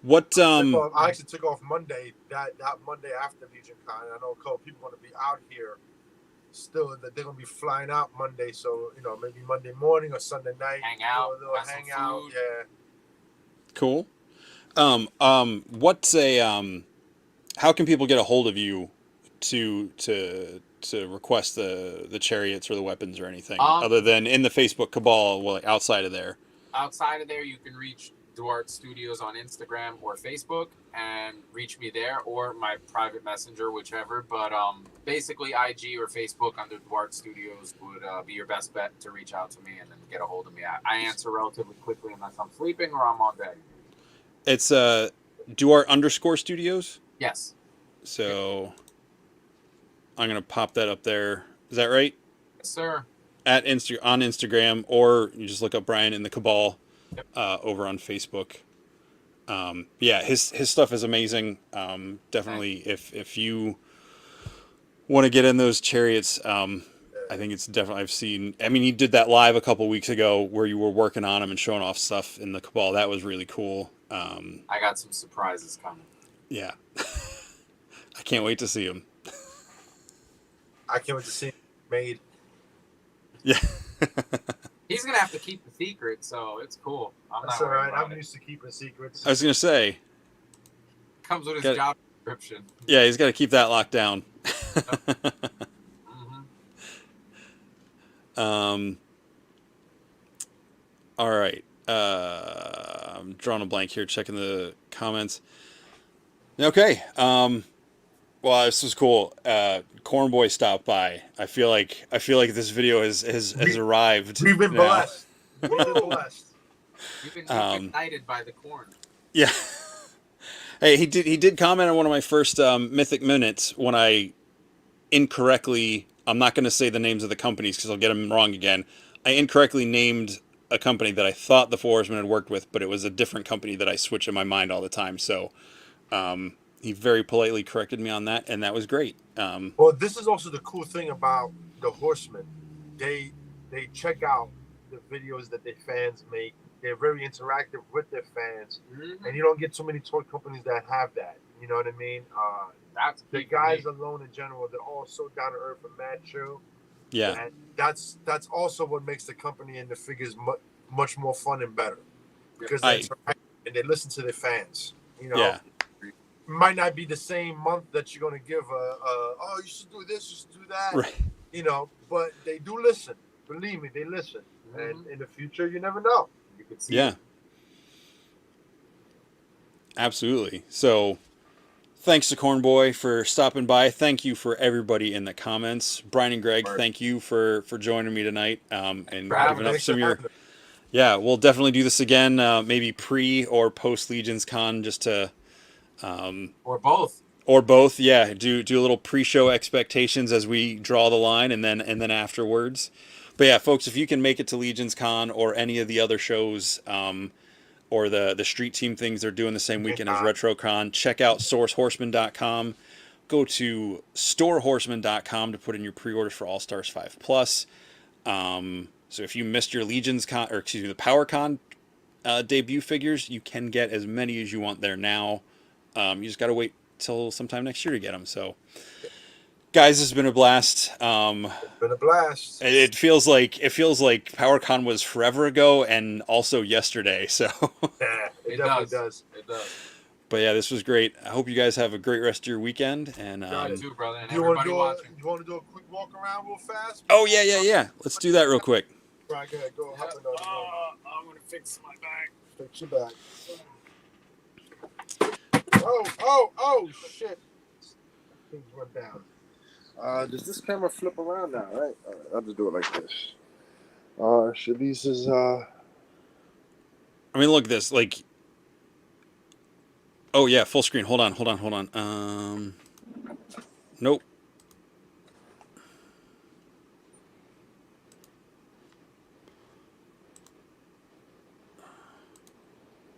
What I actually took off Monday, that Monday after LegionCon. I know a couple people going to be out here still, that they're going to be flying out Monday. So, maybe Monday morning or Sunday night. Hang out, do a little hang out. food. Yeah. Cool. What's a how can people get a hold of you to request the chariots or the weapons or anything other than in the Facebook cabal, well, like outside of there? Outside of there, you can reach Duarte Studios on Instagram or Facebook and reach me there or my private messenger, whichever. But basically, IG or Facebook under Duarte Studios would be your best bet to reach out to me and then get a hold of me. I answer relatively quickly unless I'm sleeping or I'm on bed. It's Duarte_Studios. Yes. So I'm gonna pop that up there. Is that right? Yes, sir. On Instagram, or you just look up Brian in the Cabal. Yep. Over on Facebook. Yeah, his stuff is amazing. Definitely, if you want to get in those chariots, I think it's definitely, I've seen. I mean, he did that live a couple weeks ago where you were working on him and showing off stuff in the Cabal. That was really cool. I got some surprises coming. Yeah, I can't wait to see him. I can't wait to see him made. Yeah. He's gonna have to keep the secret, so it's cool. That's all right. I'm used to keeping secrets. I was gonna say. Comes with his job description. Yeah, he's got to keep that locked down. All right. I'm drawing a blank here, checking the comments. Okay. Well, this was cool. Cornboy stopped by. I feel like this video has arrived. We've been blessed. We've been blessed. You've been ignited by the corn. Yeah. Hey, he did comment on one of my first Mythic minutes when I incorrectly. I'm not going to say the names of the companies because I'll get them wrong again. I incorrectly named a company that I thought the FourHorsemen had worked with, but it was a different company that I switch in my mind all the time. So. He very politely corrected me on that, and that was great. Well, this is also the cool thing about the Horsemen. They check out the videos that their fans make. They're very interactive with their fans, and you don't get too many toy companies that have that. You know what I mean? That's the guys alone in general. They're all so down to earth and mad chill. Yeah, and that's also what makes the company and the figures much more fun and better because they interact and they listen to their fans. You know. Yeah. Might not be the same month that you're going to give oh, you should do this, you should do that, right. But they do listen. Believe me, they listen. And in the future, you never know. You could see. Yeah. Absolutely. So, thanks to Cornboy for stopping by. Thank you for everybody in the comments. Brian and Greg, thank you for joining me tonight and giving up some of your. Yeah, we'll definitely do this again, maybe pre or post LegionsCon, just to. Or both. Yeah. Do a little pre-show expectations as we draw the line, and then afterwards. But yeah, folks, if you can make it to LegionsCon or any of the other shows, or the street team things they're doing the same weekend as RetroCon, check out SourceHorseman.com. Go to StoreHorseman.com to put in your pre-orders for All Stars 5 Plus. So if you missed your LegionsCon, or excuse me, the PowerCon debut figures, you can get as many as you want there now. You just got to wait till sometime next year to get them. So, guys, this has been a blast. It's been a blast. It feels like PowerCon was forever ago and also yesterday. So, yeah, it definitely does. It does. But yeah, this was great. I hope you guys have a great rest of your weekend. And you too, brother. And you want to do a quick walk around real fast? Oh yeah. Let's do that real quick. Right, go ahead. Go hop in I'm gonna fix my bag. Fix your bag. Oh, shit. Things went down. Does this camera flip around now, right? All right, I'll just do it like this. Shalice is, I mean, look at this. Like, oh yeah, full screen. Hold on. Nope.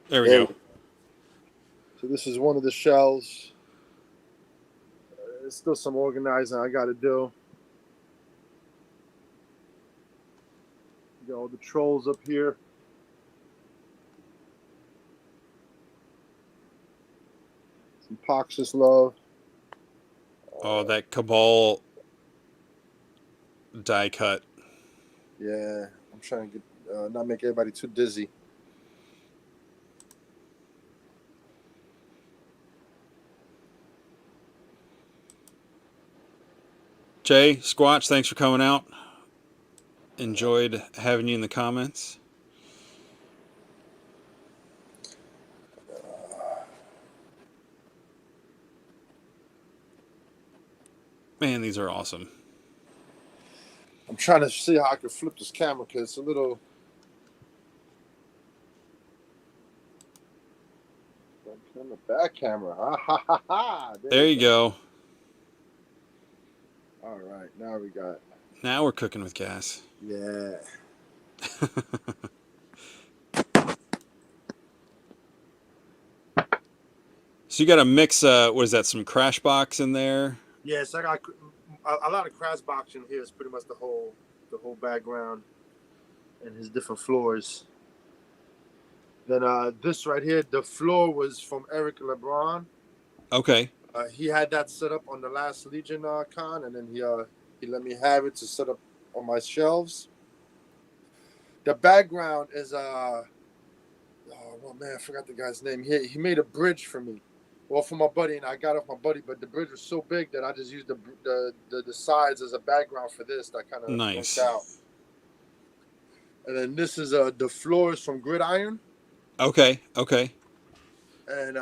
There we go. So this is one of the shelves. There's still some organizing I got to do. Got all the trolls up here. Some Poxus love. Oh, that Cabal die cut. Yeah, I'm trying to get not make everybody too dizzy. Jay, Squatch, thanks for coming out. Enjoyed having you in the comments. Man, these are awesome. I'm trying to see how I can flip this camera because it's a little. On the back camera. Ha ha ha! There you go. All right, now we got. Now we're cooking with gas. Yeah. So you got a mix. What is that? Some Crash Box in there. Yes, I got a lot of Crash Box in here. Is pretty much the whole background and his different floors. Then this right here, the floor was from Eric LeBron. Okay. He had that set up on the last Legion con, and then he let me have it to set up on my shelves. The background is oh well, man, I forgot the guy's name. He made a bridge for me, well, for my buddy, and I got off my buddy, but the bridge was so big that I just used the sides as a background for this. That kind of nice. worked out. And then this is the floors from Gridiron. Okay. And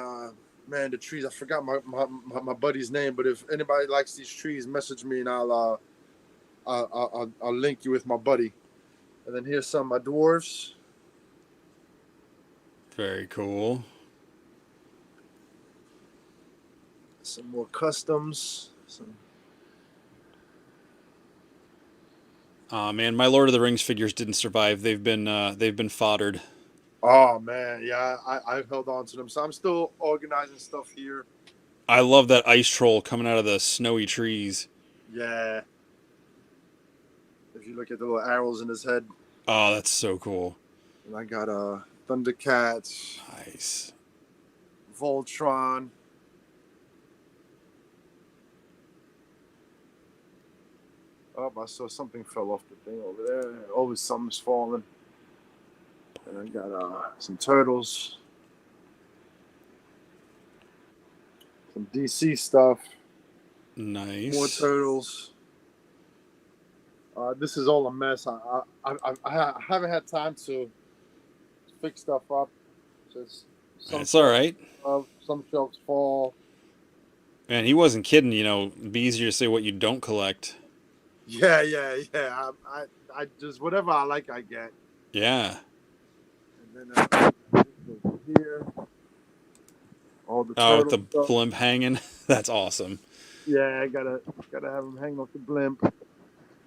man, the trees. I forgot my buddy's name, but if anybody likes these trees, message me and I'll link you with my buddy. And then here's some of my dwarves. Very cool. Some more customs. Man, my Lord of the Rings figures didn't survive. They've been foddered. Oh man, yeah, I've held on to them, so I'm still organizing stuff here. I love that ice troll coming out of the snowy trees. Yeah. If you look at the little arrows in his head. Oh, that's so cool. And I got Thundercats. Nice. Voltron. Oh, I saw something fell off the thing over there. Always something's falling. And I got some turtles. Some DC stuff. Nice. More turtles. This is all a mess. I haven't had time to fix stuff up. That's all right. Some shelves fall. Man, he wasn't kidding. You know, it'd be easier to say what you don't collect. Yeah. I just whatever I like, I get. Yeah. And then here, all the with the stuff. Blimp hanging. That's awesome. Yeah, I gotta have them hang off the blimp.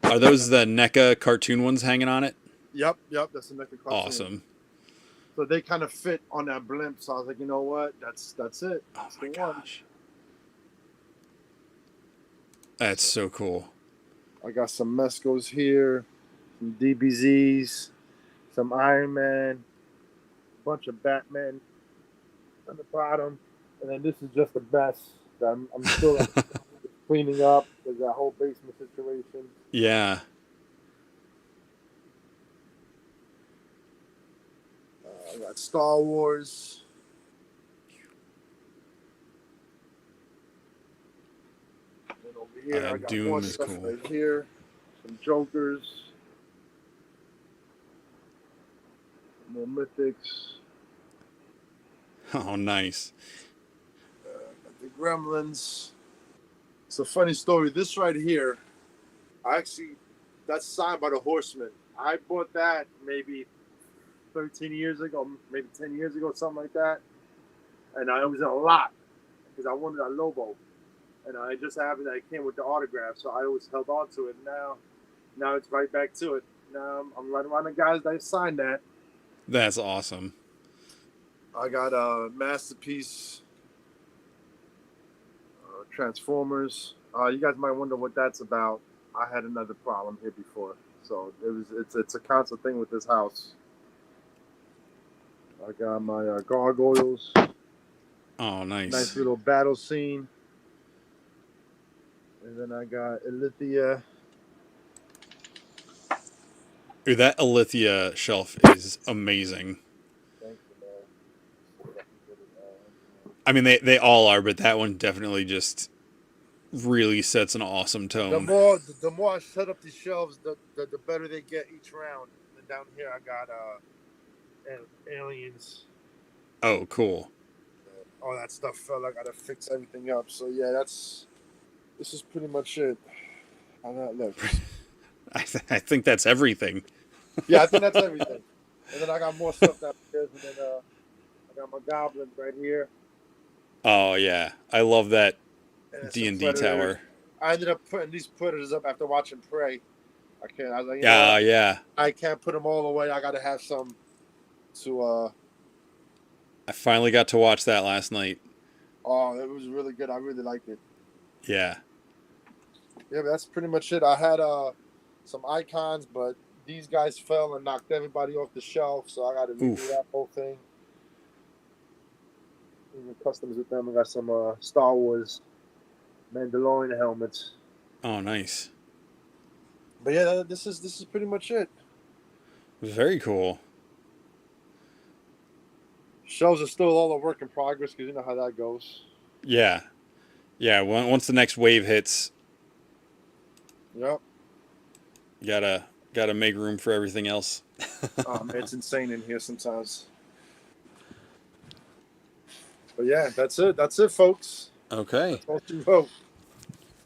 Are those the NECA cartoon ones hanging on it? Yep. That's the NECA cartoon. Awesome. So they kind of fit on that blimp. So I was like, you know what? That's it. That's my gosh. That's so cool. I got some Mescos here, some DBZs, some Iron Man, a bunch of Batman on the bottom, and then this is just the best that I'm still cleaning up with that whole basement situation. Yeah. I got Star Wars. And over here, I got Doom more is stuff cool. right here. Some Jokers. More Mythics. Oh, nice. Gremlins. It's a funny story. This right here, that's signed by the Horsemen. I bought that maybe 13 years ago, maybe 10 years ago, something like that. And I was in a lot because I wanted a Lobo. And I just happened that it came with the autograph, so I always held on to it. Now it's right back to it. Now I'm running around the guys that signed that. That's awesome. I got a Masterpiece, Transformers. You guys might wonder what that's about. I had another problem here before, so it's a constant thing with this house. I got my gargoyles. Oh, nice. Nice little battle scene. And then I got Alithia. Dude, that Alithia shelf is amazing. Thank you, man. I mean, they all are, but that one definitely just really sets an awesome tone. The more I set up these shelves, the better they get each round. And down here I got aliens. Oh, cool. All that stuff fell. I gotta fix everything up. So yeah, this is pretty much it. How that looks. I think that's everything. Yeah, I think that's everything. And then I got more stuff downstairs. And then I got my Goblin right here. Oh yeah, I love that D&D tower. I ended up putting these Predators up after watching Prey. I was like, yeah. I can't put them all away. I gotta have some to. I finally got to watch that last night. Oh, it was really good. I really liked it. Yeah. Yeah, but that's pretty much it. I had some icons, but these guys fell and knocked everybody off the shelf, so I got to redo that whole thing. Even customs with them. I got some Star Wars Mandalorian helmets. Oh, nice. But yeah, this is pretty much it. Very cool. Shelves are still all a work in progress because you know how that goes. Yeah. Once the next wave hits, Yep. Gotta make room for everything else. Oh man, it's insane in here sometimes. But yeah, that's it, folks. Okay. That's you wrote.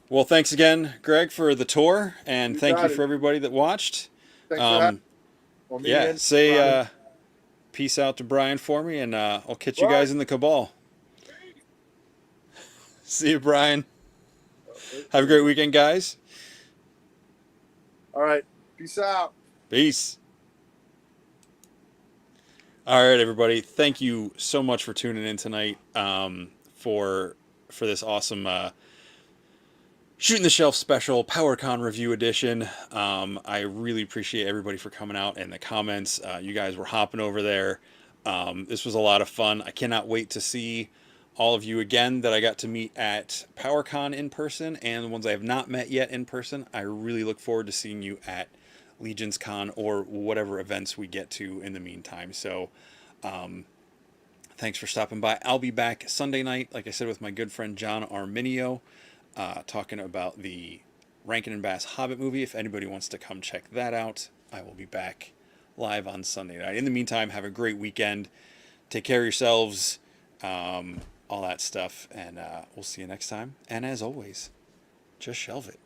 Well, thanks again, Greg, for the tour, and thank you got for everybody that watched. Thanks for having me. Yeah, say peace out to Brian for me, and I'll catch you guys in the cabal. See you, Brian. Have a great weekend, guys. All right. Peace out. Peace. All right, everybody. Thank you so much for tuning in tonight for this awesome Shooting the Shelf special PowerCon review edition. I really appreciate everybody for coming out and the comments. You guys were hopping over there. This was a lot of fun. I cannot wait to see all of you again that I got to meet at PowerCon in person, and the ones I have not met yet in person. I really look forward to seeing you at LegionsCon or whatever events we get to in the meantime. So thanks for stopping by. I'll be back Sunday night, like I said, with my good friend John Arminio, talking about the Rankin and Bass Hobbit movie. If anybody wants to come check that out, I will be back live on Sunday night. In the meantime, have a great weekend. Take care of yourselves, all that stuff, and we'll see you next time. And as always, just shelve it.